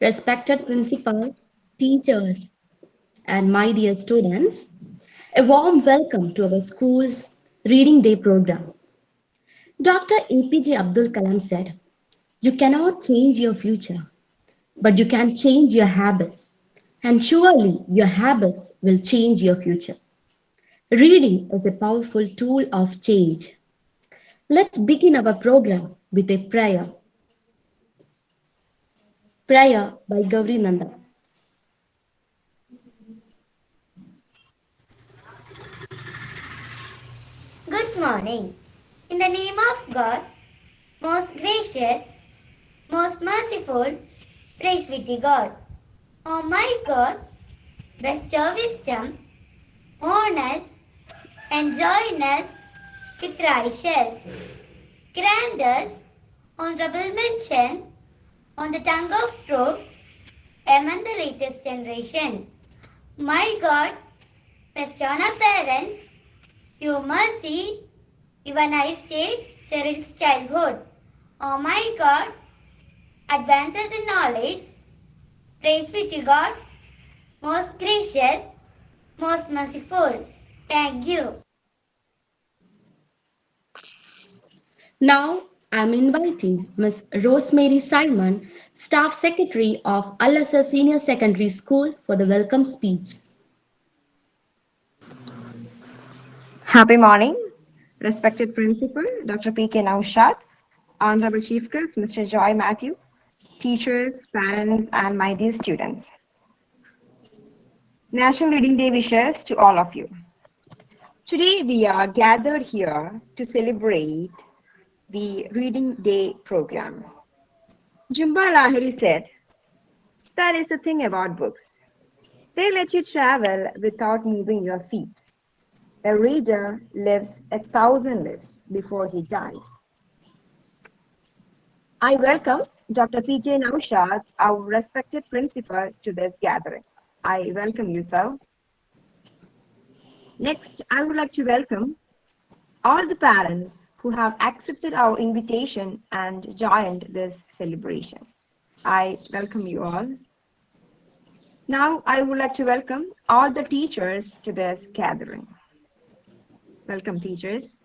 Respected principal, teachers, and my dear students, a warm welcome to our school's Reading Day program. Dr. APJ Abdul Kalam said, "You cannot change your future, but you can change your habits, and surely your habits will change your future." Reading is a powerful tool of change. Let's begin our program with a prayer. Prayer by Gauri Nanda. Good morning. In the name of God, most gracious, most merciful, praise be to God. O my God, bestow wisdom on us and join us with righteous. Grant us honorable mention on the tongue of truth among the latest generation. My God, bestow on our parents your mercy, even I stayed Cheryl's childhood. Oh my God, advances in knowledge, praise be to God, most gracious, most merciful. Thank you. Now, I'm inviting Miss Rosemary Simon, Staff Secretary of Al Azhar Senior Secondary School, for the welcome speech. Happy morning, respected Principal Dr. P.K. Naushad, Honorable Chief Guest Mr. Joy Matthew, teachers, parents, and my dear students. National Reading Day wishes to all of you. Today we are gathered here to celebrate the Reading Day program. Jumba Lahiri said, "That is the thing about books. They let you travel without moving your feet. A reader lives 1,000 lives before he dies." I welcome Dr. P.K. Naushad, our respected principal, to this gathering. I welcome you, sir. Next, I would like to welcome all the parents who have accepted our invitation and joined this celebration. I welcome you all. Now, I would like to welcome all the teachers to this gathering. Welcome, teachers.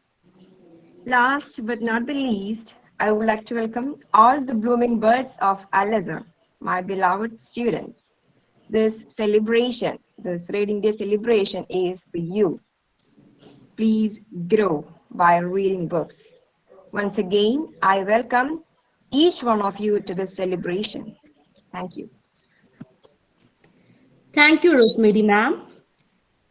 Last but not the least, I would like to welcome all the blooming birds of Al Azhar, my beloved students. This celebration, this Reading Day celebration is for you. Please grow by reading books. Once again, I welcome each one of you to this celebration. Thank you. Thank you, Rosemary ma'am.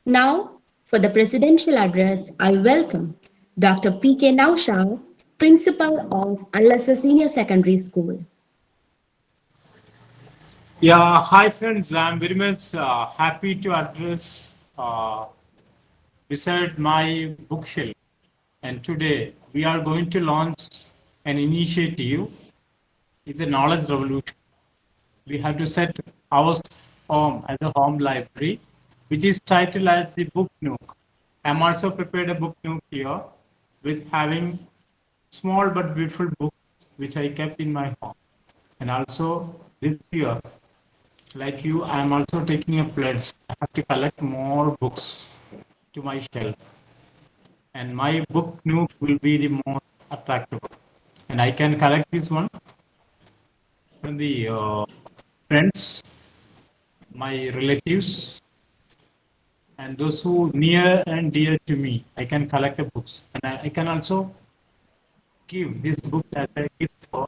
Now, for the presidential address, I welcome Dr. P.K. Naushad, Principal of Al Azhar Senior Secondary School. Yeah, hi friends. I'm very much happy to address beside my bookshelf. And today we are going to launch an initiative. It's a knowledge revolution. We have to set our home as a home library, which is titled as the Book Nook. I'm also prepared a book nook here with having small but beautiful books which I kept in my home. And also this year, like you, I am also taking a pledge. I have to collect more books to my shelf. And my book nook will be the most attractive. And I can collect this one from the friends, my relatives, and those who near and dear to me. I can collect the books. And I can also give this book as a gift for.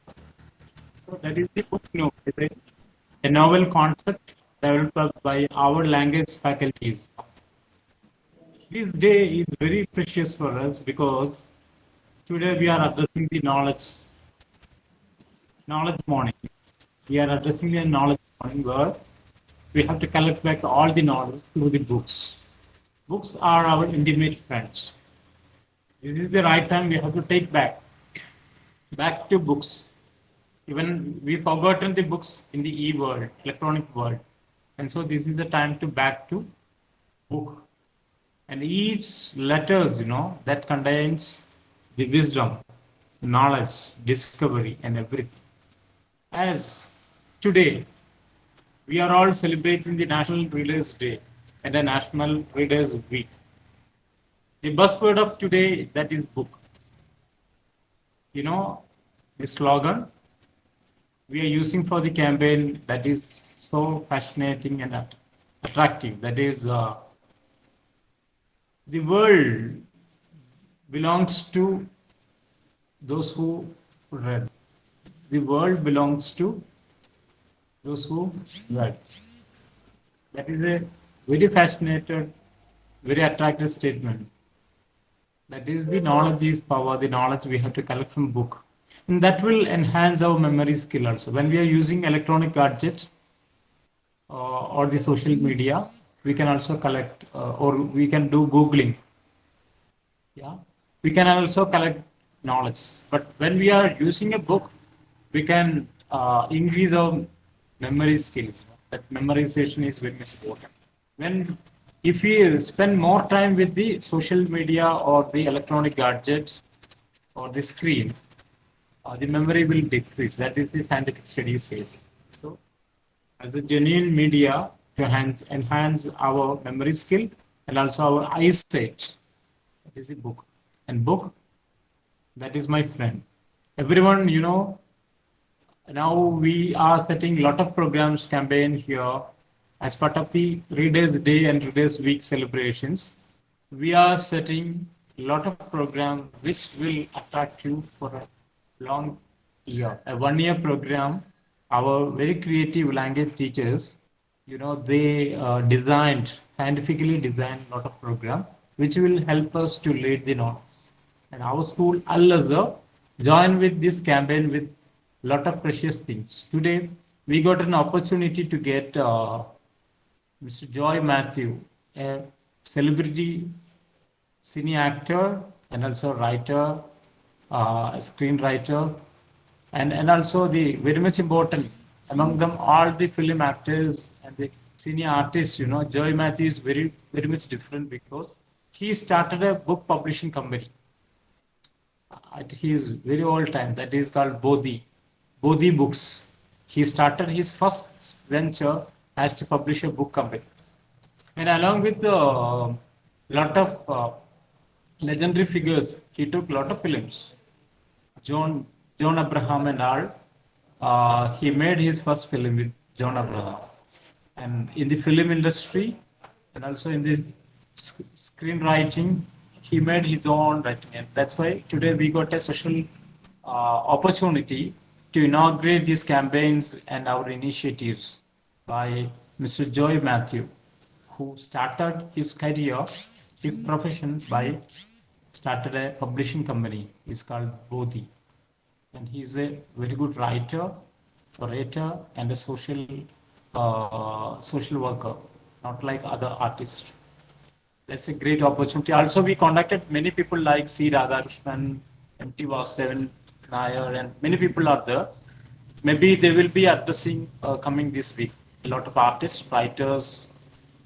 So that is the book nook. It's a novel concept developed by our language faculties. This day is very precious for us because today we are addressing the knowledge morning. We are addressing the knowledge morning where we have to collect back all the knowledge through the books. Books are our intimate friends. This is the right time we have to take back to books. Even we forgotten the books in the e-world, electronic world. And so this is the time to back to book. And each letters, that contains the wisdom, knowledge, discovery, and everything. As today, we are all celebrating the National Readers Day and the National Readers Week. The buzzword of today, that is book. You know, the slogan we are using for the campaign that is so fascinating and attractive. That is, the world belongs to those who read. The world belongs to those who read. That is a very fascinating, very attractive statement. That is, the knowledge is power, the knowledge we have to collect from book. And that will enhance our memory skill also. When we are using electronic gadgets or the social media, we can also collect or we can do Googling. Yeah, we can also collect knowledge. But when we are using a book, we can increase our memory skills. That memorization is very much important. When if we spend more time with the social media or the electronic gadgets or the screen, the memory will decrease. That is the scientific study says. So, as a genuine media to enhance our memory skill and also our eyesight, that is the book. And book, that is my friend. Everyone, you know, now we are setting a lot of programs campaign here as part of the Readers Day and Readers Week celebrations. We are setting a lot of programs which will attract you for a long year. A 1 year program, our very creative language teachers, you know, they scientifically designed a lot of programs which will help us to lead the knowledge. And our school, Al Azhar, joined with this campaign with a lot of precious things. Today, we got an opportunity to get Mr. Joy Matthew, a celebrity cine actor and also writer, screenwriter, and also the very much important among them all the film actors and the cine artists. You know, Joy Matthew is very much different because he started a book publishing company at his very old time that is called Bodhi Books. He started his first venture as to publish a book company. And along with a lot of legendary figures, he took a lot of films. John Abraham and all. He made his first film with John Abraham. And in the film industry and also in the screenwriting, he made his own writing. And that's why today we got a social opportunity to inaugurate these campaigns and our initiatives by Mr. Joy Matthew, who started his career, his profession by started a publishing company. It's called Bodhi. And he's a very good writer, orator, and a social worker, not like other artists. That's a great opportunity. Also, we contacted many people like C. Radhakrishnan, M.T. Vasudevan Nair, and many people are there. Maybe they will be addressing coming this week. A lot of artists, writers,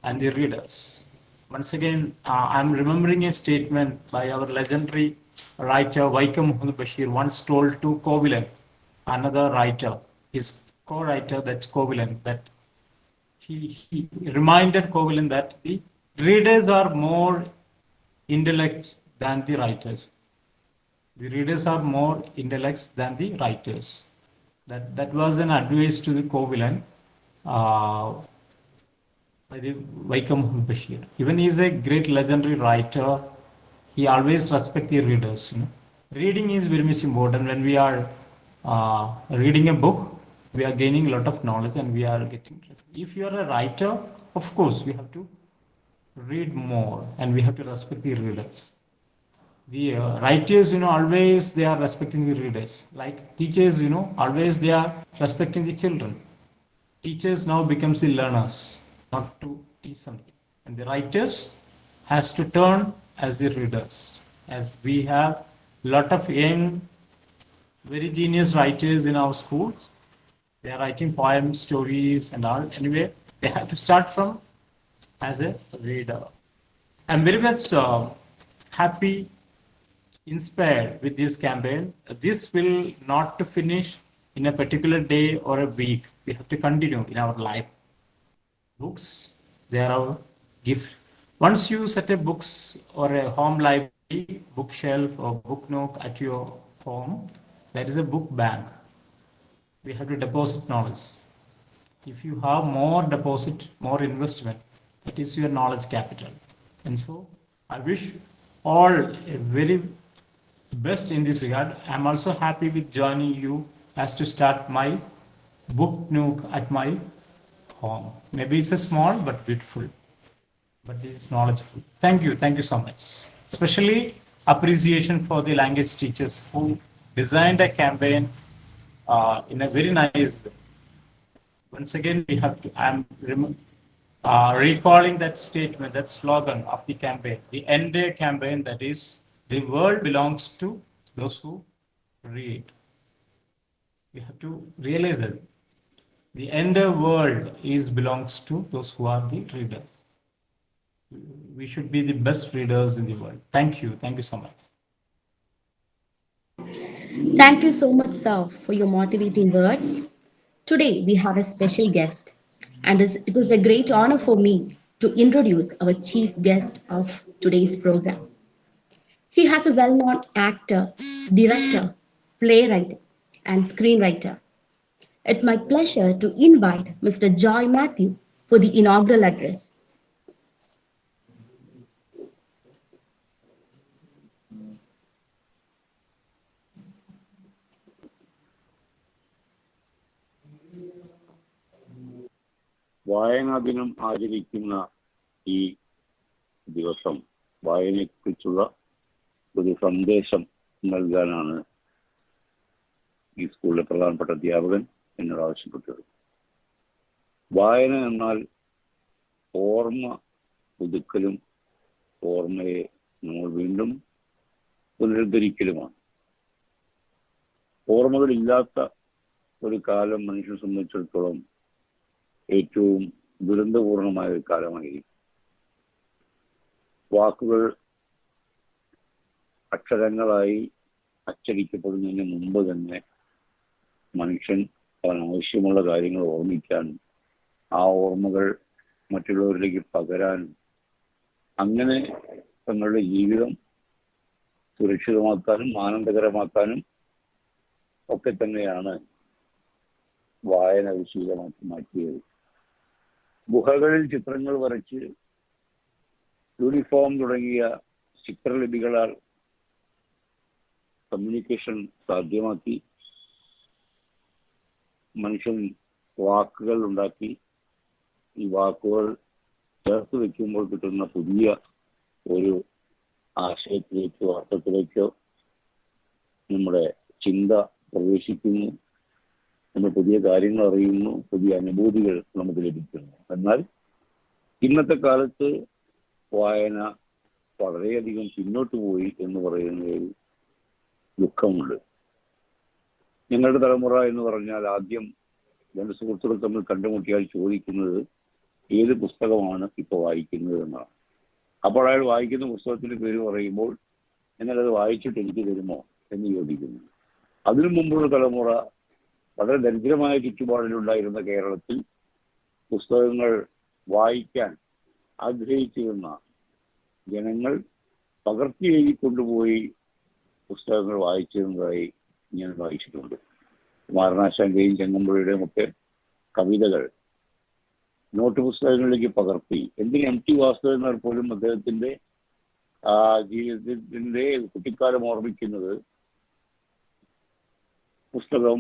and the readers. Once again, I'm remembering a statement by our legendary writer Vaikom Muhammad Bashir once told to Kovilan, another writer, his co-writer, that's Kovilan, that he reminded Kovilan that the readers are more intellects than the writers. The readers are more intellects than the writers. That was an advice to the Kovilan by the Vaikom Muhammad Bashir. Even he is a great legendary writer. He always respects the readers. You know. Reading is very much important. When we are reading a book, we are gaining a lot of knowledge and we are getting. If you are a writer, of course, we have to read more and we have to respect the readers. The writers, you know, always they are respecting the readers. Like teachers, you know, always they are respecting the children. Teachers now becomes the learners, not to teach something. And the writers has to turn as the readers. As we have lot of young, very genius writers in our schools. They are writing poems, stories, and all. Anyway, they have to start from as a reader. I'm very much happy, inspired with this campaign. This will not to finish in a particular day or a week. We have to continue in our life. books. They are our gift. Once you set a books or a home library, bookshelf or book nook at your home, that is a book bank. We have to deposit knowledge. If you have more deposit, more investment, it is your knowledge capital. And so I wish all a very best in this regard. I'm also happy with joining you as to start my book nook at my home. Maybe it's a small but beautiful, but it is knowledgeful. Thank you so much. Especially appreciation for the language teachers who designed a campaign in a very nice way. Once again, we have to, recalling that statement, that slogan of the campaign, the entire campaign, that is, the world belongs to those who read. We have to realize that the entire world belongs to those who are the readers. We should be the best readers in the world. Thank you. Thank you so much. Thank you so much, sir, for your motivating words. Today, we have a special guest, and it is a great honor for me to introduce our chief guest of today's program. He has a well known actor, director, playwright, and screenwriter. It's my pleasure to invite Mr. Joy Matthew for the inaugural address. വായനാ ദിനം ആചരിക്കുന്ന ഈ ദിവസം വായനയെക്കുറിച്ചുള്ള ഒരു സന്ദേശം നൽകാനാണ് ഈ സ്കൂളിലെ പ്രധാനപ്പെട്ട അധ്യാപകൻ എന്നോട് ആവശ്യപ്പെട്ടത്. വായന എന്നാൽ ഓർമ്മ പുതുക്കലും ഓർമ്മയെ നമ്മൾ വീണ്ടും പുനരുദ്ധരിക്കലുമാണ്. ഓർമ്മകളില്ലാത്ത ഒരു കാലം മനുഷ്യനെ സംബന്ധിച്ചിടത്തോളം ഏറ്റവും ദുരന്തപൂർണമായ ഒരു കാലമായിരിക്കും. വാക്കുകൾ അക്ഷരങ്ങളായി അച്ചടിക്കപ്പെടുന്നതിന് മുമ്പ് തന്നെ മനുഷ്യൻ അവൻ ആവശ്യമുള്ള കാര്യങ്ങൾ ഓർമ്മിക്കാനും ആ ഓർമ്മകൾ മറ്റുള്ളവരിലേക്ക് പകരാനും അങ്ങനെ തങ്ങളുടെ ജീവിതം സുരക്ഷിതമാക്കാനും ആനന്ദകരമാക്കാനും ഒക്കെ തന്നെയാണ് വായന ഒരു ശീലമാക്കി മാറ്റിയത്. ഗുഹകളിൽ ചിത്രങ്ങൾ വരച്ച് യൂണിഫോം തുടങ്ങിയ ചിത്രലിപികളാൽ കമ്മ്യൂണിക്കേഷൻ സാധ്യമാക്കി. മനുഷ്യൻ വാക്കുകൾ ഉണ്ടാക്കി. ഈ വാക്കുകൾ ചേർത്ത് വെക്കുമ്പോൾ കിട്ടുന്ന പുതിയ ഒരു ആശയത്തിലേക്കോ അർത്ഥത്തിലേക്കോ നമ്മുടെ ചിന്ത പ്രവേശിക്കുന്നു. നമ്മൾ പുതിയ കാര്യങ്ങൾ അറിയുന്നു, പുതിയ അനുഭൂതികൾ നമുക്ക് ലഭിക്കുന്നു. എന്നാൽ ഇന്നത്തെ കാലത്ത് വായന വളരെയധികം പിന്നോട്ട് പോയി എന്ന് പറയുന്നതിൽ ദുഃഖമുണ്ട്. ഞങ്ങളുടെ തലമുറ എന്ന് പറഞ്ഞാൽ ആദ്യം രണ്ട് സുഹൃത്തുക്കൾ തമ്മിൽ കണ്ടുമുട്ടിയാൽ ചോദിക്കുന്നത് ഏത് പുസ്തകമാണ് ഇപ്പോൾ വായിക്കുന്നത് എന്നാണ്. അപ്പോൾ അയാൾ വായിക്കുന്ന പുസ്തകത്തിന്റെ പേര് പറയുമ്പോൾ എന്നാലത് വായിച്ചിട്ട് എനിക്ക് തരുമോ എന്ന് ചോദിക്കുന്നു. അതിനു മുമ്പുള്ള തലമുറ വളരെ ദരിദ്രമായ ചുറ്റുപാടിലുണ്ടായിരുന്ന കേരളത്തിൽ പുസ്തകങ്ങൾ വായിക്കാൻ ആഗ്രഹിച്ചിരുന്ന ജനങ്ങൾ പകർത്തി എഴുതി കൊണ്ടുപോയി പുസ്തകങ്ങൾ വായിച്ചിരുന്നതായി ഞാൻ വായിച്ചിട്ടുണ്ട്. കുമാരനാശാന്റെയും ചങ്ങമ്പുഴയുടെയും ഒക്കെ കവിതകൾ നോട്ട് പുസ്തകങ്ങളിലേക്ക് പകർത്തി. എന്തിന് എം ടി വാസുദേവൻ പോലും അദ്ദേഹത്തിന്റെ ജീവിതത്തിന്റെ കുട്ടിക്കാലം ഓർമ്മിക്കുന്നത് പുസ്തകം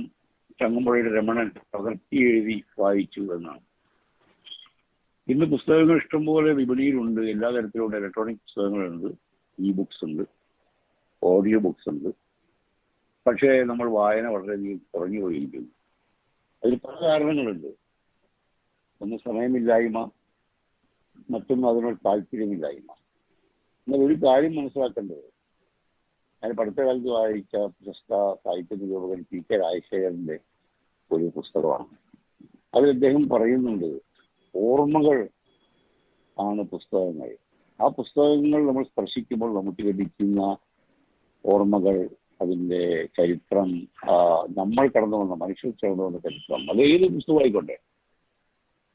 ചങ്ങമ്പുഴയുടെ രമണൻ പകർത്തി എഴുതി വായിച്ചു എന്നാണ്. ഇന്ന് പുസ്തകങ്ങൾ ഇഷ്ടംപോലെ വിപണിയിലുണ്ട്. എല്ലാ തരത്തിലുള്ള ഇലക്ട്രോണിക് പുസ്തകങ്ങളുണ്ട്, ഇ ബുക്സ് ഉണ്ട്, ഓഡിയോ ബുക്സ് ഉണ്ട്. പക്ഷേ നമ്മൾ വായന വളരെയധികം കുറഞ്ഞു പോയിരിക്കുന്നു. അതിന് പല കാരണങ്ങളുണ്ട്. ഒന്ന് സമയമില്ലായ്മ, മറ്റൊന്ന് അതിനോട് താല്പര്യമില്ലായ്മ. എന്നാൽ ഒരു കാര്യം മനസ്സിലാക്കേണ്ടത്, ഞാൻ അടുത്ത കാലത്ത് വായിച്ച പ്രശസ്ത സാഹിത്യ നിരൂപകൻ പി കെ രാജശേഖരന്റെ ഒരു പുസ്തകമാണ്. അതിൽ അദ്ദേഹം പറയുന്നുണ്ട്, ഓർമ്മകൾ ആണ് പുസ്തകങ്ങൾ. ആ പുസ്തകങ്ങൾ നമ്മൾ സ്പർശിക്കുമ്പോൾ നമുക്ക് ലഭിക്കുന്ന ഓർമ്മകൾ, അതിൻ്റെ ചരിത്രം, നമ്മൾ കടന്നു വന്ന മനുഷ്യർ കടന്നു വന്ന ചരിത്രം, അത് ഏത് പുസ്തകമായിക്കോട്ടെ,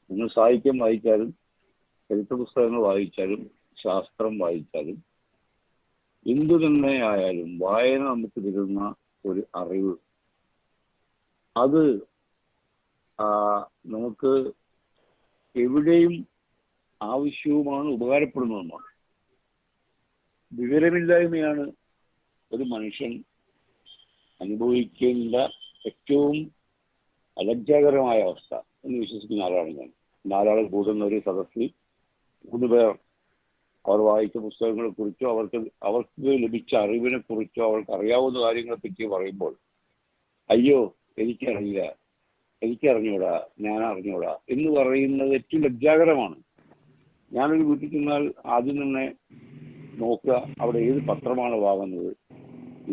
നിങ്ങൾ സാഹിത്യം വായിച്ചാലും ചരിത്ര പുസ്തകങ്ങൾ വായിച്ചാലും ശാസ്ത്രം വായിച്ചാലും എന്തു തന്നെ ആയാലും വായന നമുക്ക് തരുന്ന ഒരു അറിവ് അത് നമുക്ക് എവിടെയും ആവശ്യവുമാണ്, ഉപകാരപ്പെടുന്നതുമാണ്. വിവരമില്ലായ്മയാണ് ഒരു മനുഷ്യൻ അനുഭവിക്കേണ്ട ഏറ്റവും അലജ്ജാകരമായ അവസ്ഥ എന്ന് വിശ്വസിക്കുന്ന ആളാണ് ഞാൻ. 4 ആൾ കൂടുന്ന ഒരു സദസ്സിൽ 3 പേർ അവർ വായിച്ച പുസ്തകങ്ങളെ കുറിച്ചോ അവർക്ക് ലഭിച്ച അറിവിനെ കുറിച്ചോ അവർക്ക് അറിയാവുന്ന കാര്യങ്ങളെ പറ്റി പറയുമ്പോൾ അയ്യോ എനിക്കറിയില്ല, എനിക്കറിഞ്ഞൂടാ, ഞാൻ അറിഞ്ഞൂടാ എന്ന് പറയുന്നത് ഏറ്റവും ലജ്ജാകരമാണ്. ഞാനൊരു വീട്ടിൽ ചെന്നാൽ ആദ്യം തന്നെ നോക്കുക അവിടെ ഏത് പത്രമാണ് വാങ്ങുന്നത്,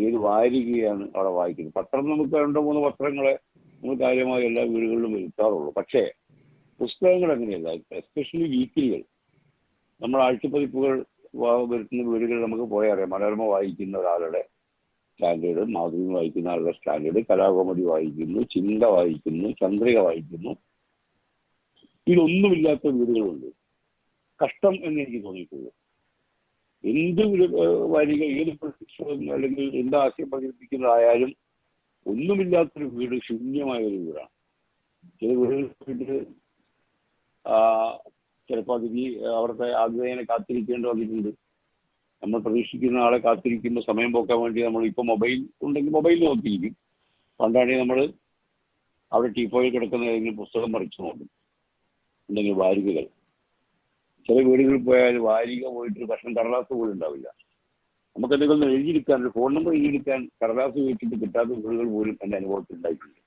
ഏത് വാരികയാണ് അവിടെ വായിക്കുന്നത്. പത്രം നമുക്ക് 2-3 പത്രങ്ങളെ നമ്മൾ കാര്യമായി എല്ലാ വീടുകളിലും വരുത്താറുള്ളൂ. പക്ഷേ പുസ്തകങ്ങൾ അങ്ങനെയല്ല. എസ്പെഷ്യലി വീക്കിലികൾ, നമ്മൾ ആഴ്ചപ്പതിപ്പുകൾ വരുത്തുന്ന വീടുകളിൽ നമുക്ക് പോയാൽ അറിയാം. മനോരമ വായിക്കുന്ന ഒരാളുടെ സ്റ്റാൻഡേർഡ്, മാതൃഭൂമി വായിക്കുന്ന ആളുടെ സ്റ്റാൻഡേർഡ്, കലാകൗമുദി വായിക്കുന്നു, ചിന്ത വായിക്കുന്നു, ചന്ദ്രിക വായിക്കുന്നു. ഇതൊന്നുമില്ലാത്ത വീടുകളുണ്ട്. കഷ്ടം എന്ന് എനിക്ക് തോന്നിയിട്ടുള്ളൂ. എന്ത് വാരിക, ഏത് പുസ്തകം അല്ലെങ്കിൽ എന്ത് ആശയം പ്രചരിപ്പിക്കുന്നതായാലും ഒന്നുമില്ലാത്തൊരു വീട് ശൂന്യമായ ഒരു വീടാണ്. ചില വീടുകൾ ചിലപ്പോൾ അതിഥി അവരുടെ ആഗ്രഹനെ കാത്തിരിക്കേണ്ടി വന്നിട്ടുണ്ട്. നമ്മൾ പ്രതീക്ഷിക്കുന്ന ആളെ കാത്തിരിക്കുമ്പോൾ സമയം പോക്കാൻ വേണ്ടി നമ്മൾ ഇപ്പോൾ മൊബൈൽ ഉണ്ടെങ്കിൽ മൊബൈൽ നോക്കിയിരിക്കും. പണ്ടാണെങ്കിൽ നമ്മൾ അവിടെ ടീപ്പോയിൽ കിടക്കുന്ന ഏതെങ്കിലും പുസ്തകം മറിച്ചു നോക്കും, എന്തെങ്കിലും വാരികകൾ. ചില വീടുകളിൽ പോയാൽ വാരിക പോയിട്ട് ഭക്ഷണം കടലാസ് പോലും ഉണ്ടാവില്ല. നമുക്ക് എന്തെങ്കിലും എഴുതിയെടുക്കാൻ, ഒരു ഫോൺ നമ്പർ എഴുതിയെടുക്കാൻ കടലാസ് വെച്ചിട്ട് കിട്ടാത്ത വീടുകൾ പോലും എൻ്റെ അനുഭവത്തിൽ ഉണ്ടായിട്ടുണ്ട്.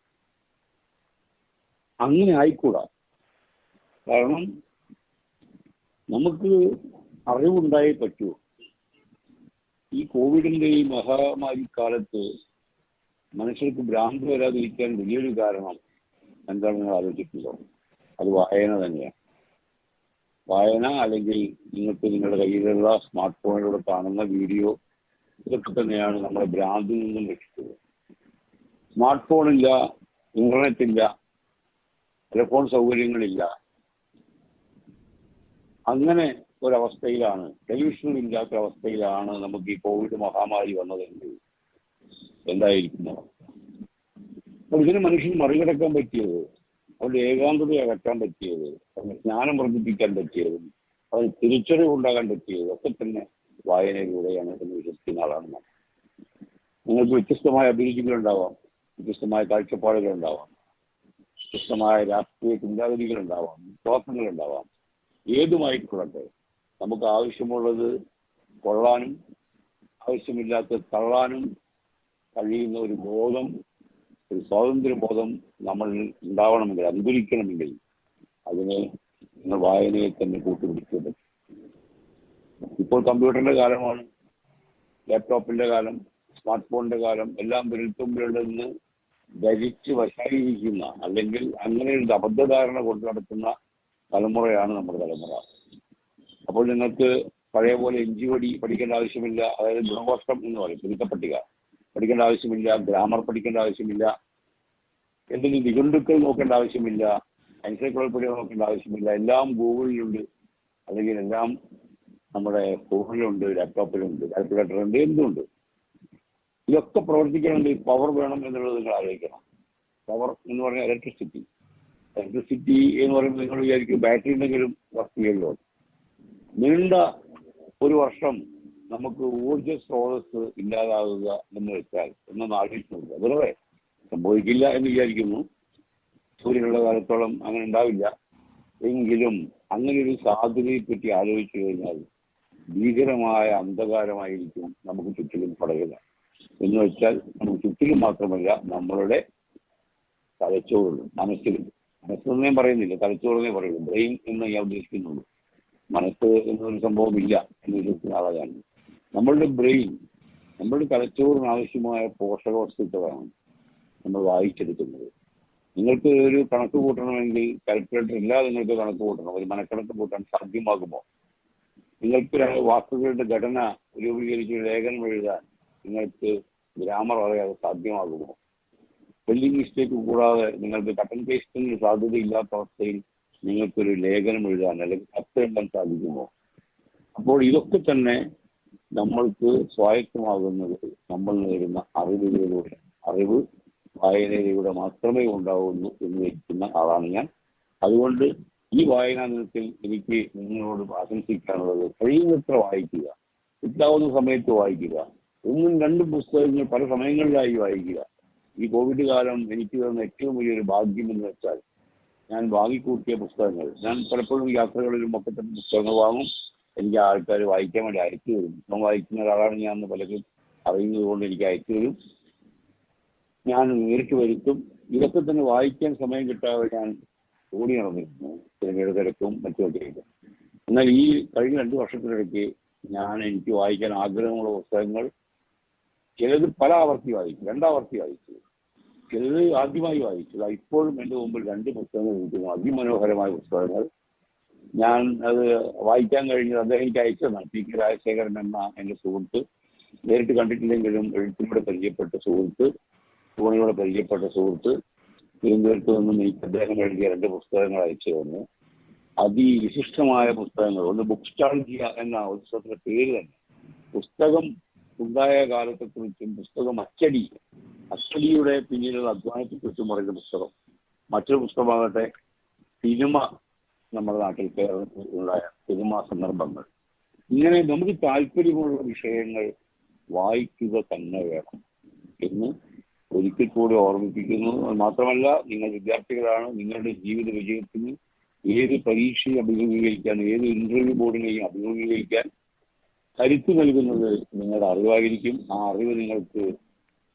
അങ്ങനെ ആയിക്കൂടാ. കാരണം നമുക്ക് അറിവുണ്ടായേ പറ്റൂ. ഈ കോവിഡിന്റെ ഈ മഹാമാരി കാലത്ത് മനുഷ്യർക്ക് ഭ്രാന്ത് വരാതിരിക്കാൻ വലിയൊരു കാരണം എന്താണ് നിങ്ങൾ ആലോചിക്കുന്നത്? അത് വായന തന്നെയാണ്. വായന, അല്ലെങ്കിൽ നിങ്ങൾക്ക് നിങ്ങളുടെ കയ്യിലുള്ള സ്മാർട്ട് ഫോണിലൂടെ കാണുന്ന വീഡിയോ, ഇതൊക്കെ തന്നെയാണ് നമ്മളെ ഭ്രാന്തിൽ നിന്നും രക്ഷിച്ചത്. സ്മാർട്ട് ഫോണില്ല, ഇന്റർനെറ്റ് ഇല്ല, ടെലിഫോൺ സൗകര്യങ്ങളില്ല. അങ്ങനെ ഒരവസ്ഥയിലാണ്, ടെലിവിഷനും ഇല്ലാത്ത അവസ്ഥയിലാണ് നമുക്ക് ഈ കോവിഡ് മഹാമാരി വന്നതെങ്കിൽ എന്തായിരിക്കുന്നത്? അപ്പോൾ ഇതിന് മനുഷ്യന് മറികടക്കാൻ പറ്റിയത്, അവരുടെ ഏകാന്തതയെ അകറ്റാൻ പറ്റിയത്, അവരുടെ ജ്ഞാനം വർദ്ധിപ്പിക്കാൻ പറ്റിയതും അവന് തിരിച്ചറിവുണ്ടാകാൻ പറ്റിയതും ഒക്കെ തന്നെ വായനയിലൂടെയാണ് എന്ന് വിശ്വസിക്കുന്ന ആളാണ് ഞാൻ. നിങ്ങൾക്ക് വ്യത്യസ്തമായ അഭിരുചികളുണ്ടാവാം, വ്യത്യസ്തമായ കാഴ്ചപ്പാടുകളുണ്ടാവാം, വ്യത്യസ്തമായ രാഷ്ട്രീയ ചിന്താഗതികളുണ്ടാവാം, വിശ്വാസങ്ങളുണ്ടാവാം. ഏതുമായിക്കൊള്ളട്ടെ, നമുക്ക് ആവശ്യമുള്ളത് കൊള്ളാനും ആവശ്യമില്ലാത്ത തള്ളാനും കഴിയുന്ന ഒരു ബോധം, ഒരു സ്വാതന്ത്ര്യബോധം നമ്മൾ ഉണ്ടാവണമെങ്കിൽ, അന്തരിക്കണമെങ്കിൽ അതിനെ നിങ്ങൾ വായനയെ തന്നെ കൂട്ടുപിടിച്ചത്. ഇപ്പോൾ കമ്പ്യൂട്ടറിന്റെ കാലമാണ്, ലാപ്ടോപ്പിന്റെ കാലം, സ്മാർട്ട് ഫോണിന്റെ കാലം. എല്ലാം വിരൽത്തുമ്പിലുണ്ടെന്ന് ധരിച്ച് വശായിരിക്കുന്ന, അല്ലെങ്കിൽ അങ്ങനെ ഒരു അബദ്ധധാരണ കൊണ്ട് നടത്തുന്ന തലമുറയാണ് നമ്മുടെ തലമുറ. അപ്പോൾ നിങ്ങൾക്ക് പഴയ പോലെ എഞ്ചിവടി പഠിക്കേണ്ട ആവശ്യമില്ല, അതായത് ഗുണവർഷം എന്ന് പറയും, ചുരുക്കപ്പട്ടിക പഠിക്കേണ്ട ആവശ്യമില്ല, ഗ്രാമർ പഠിക്കേണ്ട ആവശ്യമില്ല, എന്തെങ്കിലും നിഘണ്ടുക്കൾ നോക്കേണ്ട ആവശ്യമില്ല, എൻസൈക്ലോപീഡിയ നോക്കേണ്ട ആവശ്യമില്ല. എല്ലാം ഗൂഗിളിലുണ്ട്, അല്ലെങ്കിൽ എല്ലാം നമ്മുടെ ഫോണിലുണ്ട്, ലാപ്ടോപ്പിലുണ്ട്, കാൽക്കുലേറ്ററുണ്ട്, എന്തുണ്ട്. ഇതൊക്കെ പ്രവർത്തിക്കണമെങ്കിൽ പവർ വേണം എന്നുള്ളത് നിങ്ങൾ ആലോചിക്കണം. പവർ എന്ന് പറഞ്ഞാൽ ഇലക്ട്രിസിറ്റി എന്ന് പറയുമ്പോൾ നിങ്ങൾ വിചാരിക്കും ബാറ്ററി ഉണ്ടെങ്കിലും വർക്ക് ചെയ്യുള്ളൂ. നീണ്ട ഒരു വർഷം നമുക്ക് ഊർജ സ്രോതസ് ഇല്ലാതാകുക എന്ന് വെച്ചാൽ എന്നൊന്നും ആലോചിക്കുന്നില്ല. വെറുതെ സംഭവിക്കില്ല എന്ന് വിചാരിക്കുന്നു. സൂര്യനുള്ള കാലത്തോളം അങ്ങനെ ഉണ്ടാവില്ല. എങ്കിലും അങ്ങനെ ഒരു സാധ്യതയെ പറ്റി ആലോചിച്ചു കഴിഞ്ഞാൽ ഭീകരമായ അന്ധകാരമായിരിക്കും നമുക്ക് ചുറ്റിലും പടരുക. എന്ന് വെച്ചാൽ നമുക്ക് ചുറ്റിലും മാത്രമല്ല, നമ്മളുടെ തലച്ചോറിലും മനസ്സിലും, മനസ്സെന്ന് ഞാൻ പറയുന്നില്ല, തലച്ചോറിനെ പറയുള്ളൂ, ബ്രെയിൻ എന്ന് ഞാൻ ഉദ്ദേശിക്കുന്നുള്ളൂ. മനസ്സ് എന്നൊരു സംഭവമില്ല എന്ന് വിശ്വസിക്കുന്ന ആളാണ്. നമ്മളുടെ ബ്രെയിൻ, നമ്മളുടെ തലച്ചോറിന് ആവശ്യമായ പോഷകവസ്തുക്കളാണ് നമ്മൾ വായിച്ചെടുക്കുന്നത്. നിങ്ങൾക്ക് ഒരു കണക്ക് കൂട്ടണമെങ്കിൽ കാൽക്കുലേറ്റർ ഇല്ലാതെ നിങ്ങൾക്ക് കണക്ക് കൂട്ടണം. ഒരു മനക്കണക്ക് കൂട്ടാൻ സാധ്യമാകുമോ? നിങ്ങൾക്ക് വാക്കുകളുടെ ഘടന രൂപീകരിച്ച് ലേഖനം എഴുതാൻ നിങ്ങൾക്ക് ഗ്രാമർ അറിയാതെ സാധ്യമാകുമോ? സ്പെല്ലിംഗ് മിസ്റ്റേക്ക് കൂടാതെ നിങ്ങൾക്ക് കട്ട് ആൻഡ് പേസ്റ്റിന് സാധ്യതയില്ലാത്ത അവസ്ഥയിൽ നിങ്ങൾക്കൊരു ലേഖനം എഴുതാൻ അല്ലെങ്കിൽ കത്തെഴുതാൻ സാധിക്കുമോ? അപ്പോൾ ഇതൊക്കെ തന്നെ നമ്മൾക്ക് സ്വായത്തമാകുന്നത് നമ്മൾ നേരുന്ന അറിവുകളിലൂടെ. അറിവ് വായനയിലൂടെ മാത്രമേ ഉണ്ടാവുള്ളൂ എന്ന് വയ്ക്കുന്ന ആളാണ് ഞാൻ. അതുകൊണ്ട് ഈ വായനാ ദിനത്തിൽ എനിക്ക് നിങ്ങളോട് ആശംസിക്കാനുള്ളത് കഴിയുന്നത്ര വായിക്കുക, കിട്ടാവുന്ന സമയത്ത് വായിക്കുക. ഒന്നും രണ്ടും പുസ്തകങ്ങൾ പല സമയങ്ങളിലായി വായിക്കുക. ഈ കോവിഡ് കാലം എനിക്ക് തന്ന ഏറ്റവും വലിയൊരു ഭാഗ്യം എന്ന് വെച്ചാൽ ഞാൻ വാങ്ങിക്കൂട്ടിയ പുസ്തകങ്ങൾ, ഞാൻ പലപ്പോഴും യാത്രകളിലും ഒക്കെ തന്നെ പുസ്തകങ്ങൾ വാങ്ങും. എനിക്ക് ആൾക്കാർ വായിക്കാൻ വേണ്ടി അയച്ചു തരും. പുസ്തകം വായിക്കുന്ന ഒരാളാണ് ഞാൻ എന്ന് പലരും അറിയുന്നത് കൊണ്ട് എനിക്ക് അയച്ചു തരും. ഞാൻ നേരിട്ട് വരുത്തും. ഇതൊക്കെ തന്നെ വായിക്കാൻ സമയം കിട്ടാതെ ഞാൻ ഓടി നടന്നിരുന്നു, സിനിമയുടെ തിരക്കും മറ്റുമൊക്കെ ആയിട്ട്. എന്നാൽ ഈ കഴിഞ്ഞ 2 വർഷത്തിനിടയ്ക്ക് എനിക്ക് വായിക്കാൻ ആഗ്രഹമുള്ള പുസ്തകങ്ങൾ ചിലത് പല ആവർത്തി വായിച്ചു, 2 ആവർത്തി വായിച്ചു, ചിലത് ആദ്യമായി വായിച്ചു. ഇപ്പോഴും എൻ്റെ മുമ്പിൽ 2 പുസ്തകങ്ങൾ ഇരിക്കുന്നു, അതിമനോഹരമായ പുസ്തകങ്ങൾ. ഞാൻ അത് വായിക്കാൻ കഴിഞ്ഞത് അദ്ദേഹം എനിക്ക് അയച്ചതാണ്. പി കെ രാജശേഖരൻ എന്ന എൻ്റെ സുഹൃത്ത്, നേരിട്ട് കണ്ടിട്ടില്ലെങ്കിലും എഴുത്തിലൂടെ പരിചയപ്പെട്ട സുഹൃത്ത്, ഫോണിലൂടെ പരിചയപ്പെട്ട സുഹൃത്ത്, തിരുവനന്തപുരത്ത് നിന്നും എനിക്ക് അദ്ദേഹം എഴുതിയ 2 പുസ്തകങ്ങൾ അയച്ചു തന്നു. അതിവിശിഷ്ടമായ പുസ്തകങ്ങൾ. ഒന്ന് ബുക്സ്റ്റാൾജിയ എന്ന പുസ്തകത്തിന്റെ പേര് തന്നെ. പുസ്തകം ഉണ്ടായ കാലത്തെക്കുറിച്ചും പുസ്തകം അച്ചടിയുടെ പിന്നിലുള്ള അധ്വാനത്തെക്കുറിച്ചും പറയുന്ന പുസ്തകം. മറ്റൊരു പുസ്തകമാകട്ടെ സിനിമ, നമ്മുടെ നാട്ടിൽ കേരളത്തിൽ ഉണ്ടായ സിനിമാ സന്ദർഭങ്ങൾ. ഇങ്ങനെ നമുക്ക് താല്പര്യമുള്ള വിഷയങ്ങൾ വായിക്കുക തന്നെ വേണം എന്ന് ഒരിക്കൽ കൂടി ഓർമ്മിപ്പിക്കുന്നു. മാത്രമല്ല, നിങ്ങൾ വിദ്യാർത്ഥികളാണ്. നിങ്ങളുടെ ജീവിത വിജയത്തിന് ഏത് പരീക്ഷയെ അഭിമുഖീകരിക്കാൻ, ഏത് ഇന്റർവ്യൂ ബോർഡിനെയും അഭിമുഖീകരിക്കാൻ കരുത്ത് നൽകുന്നത് നിങ്ങളുടെ അറിവായിരിക്കും. ആ അറിവ് നിങ്ങൾക്ക്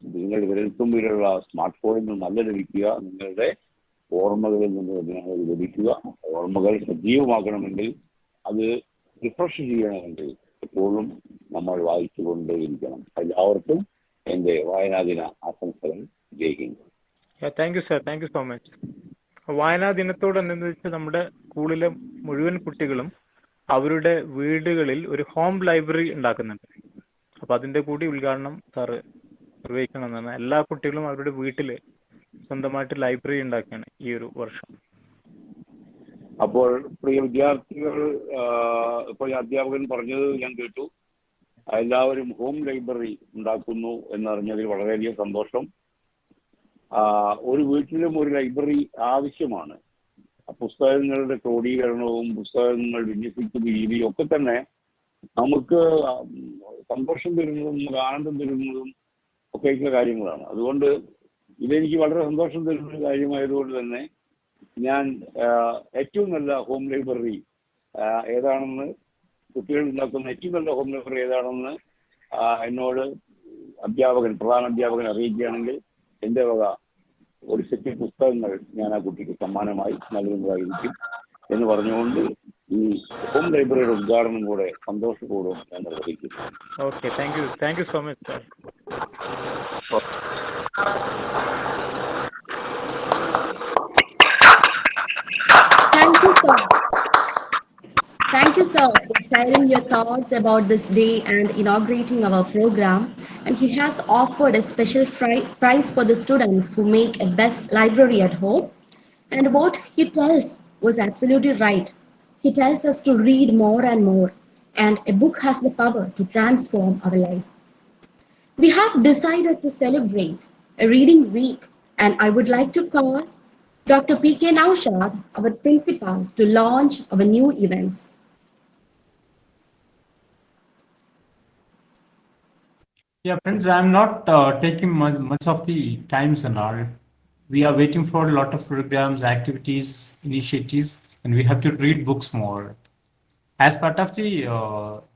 നിങ്ങളുടെ വിരൽത്തുമ്പിലുള്ള സ്മാർട്ട് ഫോണിൽ നിന്ന് നല്ല ലഭിക്കുക, നിങ്ങളുടെ ഓർമ്മകളിൽ നിന്ന് നിങ്ങൾ ലഭിക്കുക. ഓർമ്മകൾ സജീവമാക്കണമെങ്കിൽ, അത് റിഫ്രഷ് ചെയ്യണമെങ്കിൽ എപ്പോഴും നമ്മൾ വായിച്ചുകൊണ്ടേയിരിക്കണം. എല്ലാവർക്കും എൻ്റെ വായനാ ദിന ആശംസകൾ. ജയിക്കുന്നു. Thank you sir, thank you so much. വായനാ ദിനത്തോടനുബന്ധിച്ച് നമ്മുടെ സ്കൂളിലെ മുഴുവൻ കുട്ടികളും അവരുടെ വീടുകളിൽ ഒരു ഹോം ലൈബ്രറി ഉണ്ടാക്കുന്നുണ്ട്. അപ്പൊ അതിന്റെ കൂടി ഉദ്ഘാടനം സാറ് നിർവഹിക്കണമെന്നാണ്. എല്ലാ കുട്ടികളും അവരുടെ വീട്ടില് സ്വന്തമായിട്ട് ലൈബ്രറി ഉണ്ടാക്കുകയാണ് ഈ ഒരു വർഷം. അപ്പോൾ പ്രിയ വിദ്യാർത്ഥികൾ, ഇപ്പോൾ അധ്യാപകൻ പറഞ്ഞത് ഞാൻ കേട്ടു. എല്ലാവരും ഹോം ലൈബ്രറി ഉണ്ടാക്കുന്നു എന്നറിഞ്ഞതിൽ വളരെയധികം സന്തോഷം. ഒരു വീട്ടിലും ഒരു ലൈബ്രറി ആവശ്യമാണ്. പുസ്തകങ്ങളുടെ ക്രോഡീകരണവും പുസ്തകങ്ങൾ വിന്യസിക്കുന്ന രീതിയും ഒക്കെ തന്നെ നമുക്ക് സന്തോഷം തരുന്നതും ആനന്ദം തരുന്നതും ഒക്കെയുള്ള കാര്യങ്ങളാണ്. അതുകൊണ്ട് ഇതെനിക്ക് വളരെ സന്തോഷം തരുന്ന ഒരു കാര്യമായതുകൊണ്ട് തന്നെ ഞാൻ ഏറ്റവും നല്ല ഹോം ലൈബ്രറി ഏതാണെന്ന്, കുട്ടികൾ ഉണ്ടാക്കുന്ന ഏറ്റവും നല്ല ഹോം ലൈബ്രറി ഏതാണെന്ന് എന്നോട് പ്രധാന അധ്യാപകൻ അറിയിക്കുകയാണെങ്കിൽ എൻ്റെ വക ഒരു സെറ്റ് പുസ്തകങ്ങൾ ഞാൻ ആ കുട്ടിക്ക് സമ്മാനമായി നൽകുന്നതായിരിക്കും എന്ന് പറഞ്ഞുകൊണ്ട് ഈ ഹോം ലൈബ്രറിയുടെ ഉദ്ഘാടനം കൂടെ സന്തോഷപൂർവ്വം ഞാൻ നിർവഹിക്കുന്നു. Okay, thank you so much sir. Thank you, sir, for sharing your thoughts about this day and inaugurating our program. And he has offered a special prize for the students who make a best library at home. And what he tells was absolutely right. He tells us to read more and more, and a book has the power to transform our life. We have decided to celebrate a reading week, and I would like to call Dr. P.K. Naushad, our principal, to launch our new events. Yeah, friends, I'm not taking much of the times and all. We are waiting for a lot of programs, activities, initiatives, and we have to read books more. As part of the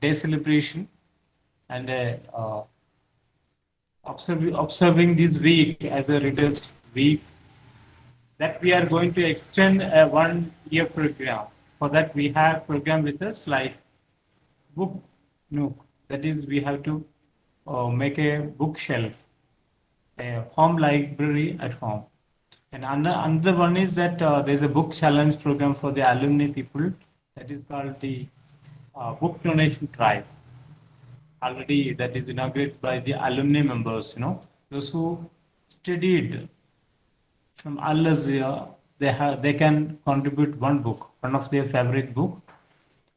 day celebration and observing this week as a readers week, that we are going to extend a 1-year program. For that, we have program with us like Book Nook. That is, we have to make a bookshelf, a home library at home. And another one is that there's a book challenge program for the alumni people. That is called the book donation drive. Already that is inaugurated by the alumni members, those who studied from Al Azhar they can contribute one book, one of their favorite book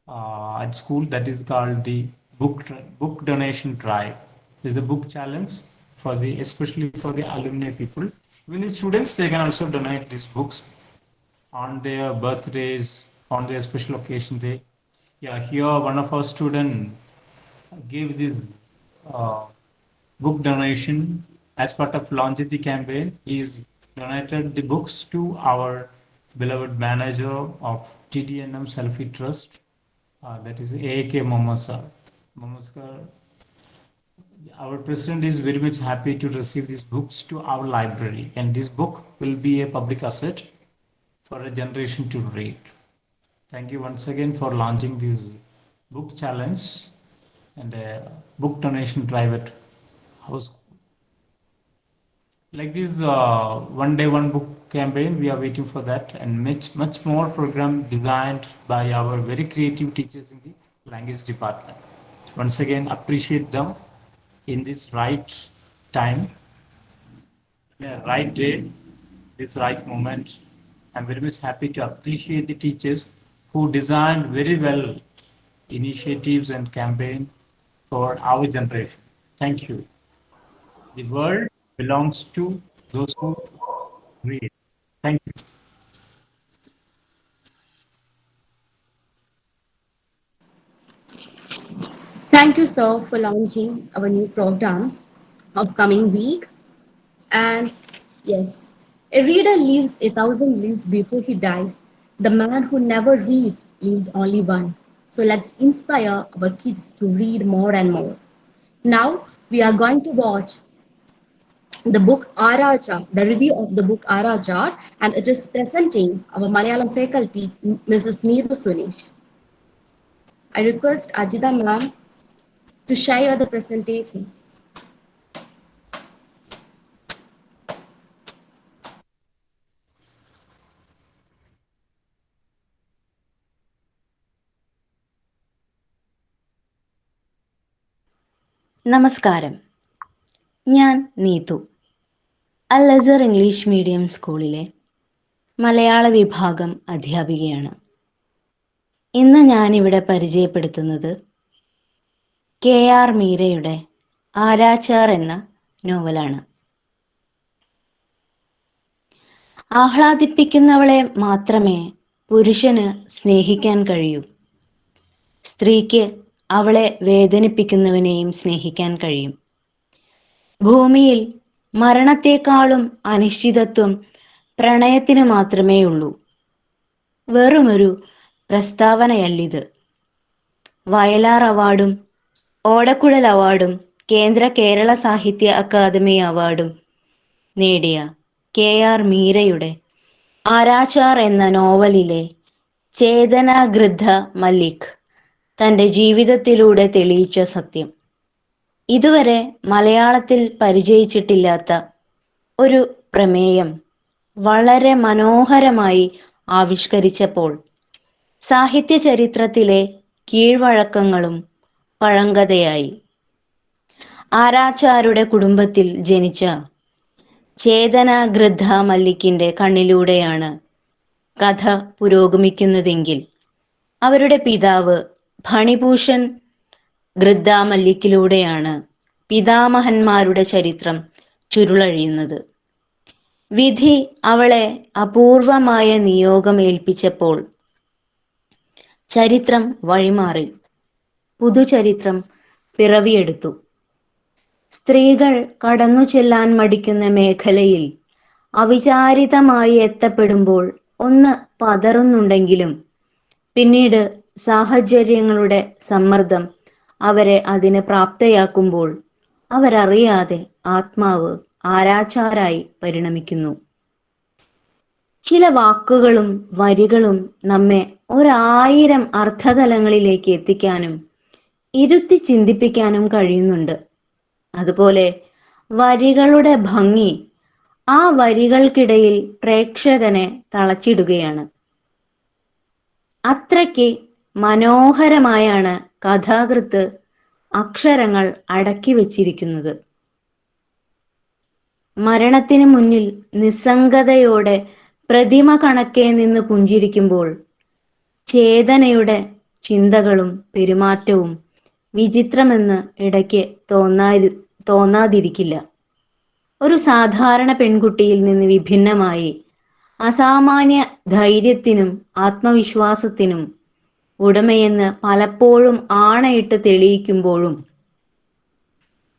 at school, that is called the book donation drive. This is a book challenge for the, especially for the alumni people. Even the students, they can also donate these books on their birthdays, on their special occasion day. Yeah, here one of our student gave this uh, book donation as part of launching the campaign. He's donated the books to our beloved manager of TDNM Selfie Trust, that is AAK Momosa. Momoskar, our president is very much happy to receive these books to our library, and this book will be a public asset for a generation to read. Thank you once again for launching this book challenge and a book donation drive at house. Like this one day one book campaign, we are waiting for that, and much more program designed by our very creative teachers in the language department. Once again, appreciate them in this right time, right day, this right moment. I'm very much happy to appreciate the teachers who designed very well initiatives and campaign for our generation. Thank you. The world belongs to those who read. Thank you. Thank you, sir, for launching our new programs of coming week. And yes, a reader lives 1,000 lives before he dies. The man who never reads lives only one. So let's inspire our kids to read more and more. Now we are going to watch the book Araja, the review of the book Araja, and it is presenting our Malayalam faculty, Mrs. Neeru Sunesh. I request Ajita ma'am to share the presentation. നമസ്കാരം, ഞാൻ നീതു, അൽ അസർ English medium സ്കൂളിലെ മലയാള വിഭാഗം അധ്യാപികയാണ്. ഇന്ന് ഞാനിവിടെ പരിചയപ്പെടുത്തുന്നത് KR മീരയുടെ ആരാച്ചാർ എന്ന നോവലാണ്. ആഹ്ലാദിപ്പിക്കുന്നവളെ മാത്രമേ പുരുഷന് സ്നേഹിക്കാൻ കഴിയൂ. സ്ത്രീക്ക് അവളെ വേദനിപ്പിക്കുന്നവനെയും സ്നേഹിക്കാൻ കഴിയും. ഭൂമിയിൽ മരണത്തെക്കാളും അനിശ്ചിതത്വം പ്രണയത്തിന് മാത്രമേ ഉള്ളൂ. വെറുമൊരു പ്രസ്താവനയല്ലിത്. വയലാർ അവാർഡും ഓടക്കുഴൽ അവാർഡും കേരള സാഹിത്യ അക്കാദമി അവാർഡും നേടിയ KR മീരയുടെ ആരാച്ചാർ എന്ന നോവലിലെ ചേതനാഗൃദ്ധ മല്ലിക് തൻ്റെ ജീവിതത്തിലൂടെ തെളിയിച്ച സത്യം. ഇതുവരെ മലയാളത്തിൽ പരിചയിച്ചിട്ടില്ലാത്ത ഒരു പ്രമേയം വളരെ മനോഹരമായി ആവിഷ്കരിച്ചപ്പോൾ സാഹിത്യ ചരിത്രത്തിലെ കീഴ്വഴക്കങ്ങളും പഴങ്കഥയായി. ആരാച്ചാരുടെ കുടുംബത്തിൽ ജനിച്ച ചേതനാഗൃദ്ധ മല്ലിക്കിന്റെ കണ്ണിലൂടെയാണ് കഥ പുരോഗമിക്കുന്നതെങ്കിൽ അവരുടെ പിതാവ് ഫണിഭൂഷൺ ഗൃദ്ധ മല്ലിക്കിലൂടെയാണ് പിതാമഹന്മാരുടെ ചരിത്രം ചുരുളഴിയുന്നത്. വിധി അവളെ അപൂർവമായ നിയോഗം ഏൽപ്പിച്ചപ്പോൾ ചരിത്രം വഴിമാറി, പുതുചരിത്രം പിറവിയെടുത്തു. സ്ത്രീകൾ കടന്നു ചെല്ലാൻ മടിക്കുന്ന മേഖലയിൽ അവിചാരിതമായി എത്തപ്പെടുമ്പോൾ ഒന്ന് പതറുന്നുണ്ടെങ്കിലും പിന്നീട് സാഹചര്യങ്ങളുടെ സമ്മർദ്ദം അവരെ അതിന് പ്രാപ്തയാക്കുമ്പോൾ അവരറിയാതെ ആത്മാവ് ആരാച്ചാരായി പരിണമിക്കുന്നു. ചില വാക്കുകളും വരികളും നമ്മെ 1000 അർത്ഥതലങ്ങളിലേക്ക് എത്തിക്കാനും ഇരുത്തി ചിന്തിപ്പിക്കാനും കഴിയുന്നുണ്ട്. അതുപോലെ വരികളുടെ ഭംഗി ആ വരികൾക്കിടയിൽ പ്രേക്ഷകനെ തളച്ചിടുകയാണ്. അത്രയ്ക്ക് മനോഹരമായാണ് കഥാകൃത്ത് അക്ഷരങ്ങൾ അടക്കി വച്ചിരിക്കുന്നത്. മരണത്തിന് മുന്നിൽ നിസ്സംഗതയോടെ പ്രതിമ കണക്കെ നിന്ന് പുഞ്ചിരിക്കുമ്പോൾ ചേതനയുടെ ചിന്തകളും പെരുമാറ്റവും വിചിത്രമെന്ന് ഇടയ്ക്ക് തോന്നാതിരിക്കില്ല. ഒരു സാധാരണ പെൺകുട്ടിയിൽ നിന്ന് വിഭിന്നമായി അസാമാന്യ ധൈര്യത്തിനും ആത്മവിശ്വാസത്തിനും ഉടമയെന്ന് പലപ്പോഴും ആണയിട്ട് തെളിയിക്കുമ്പോഴും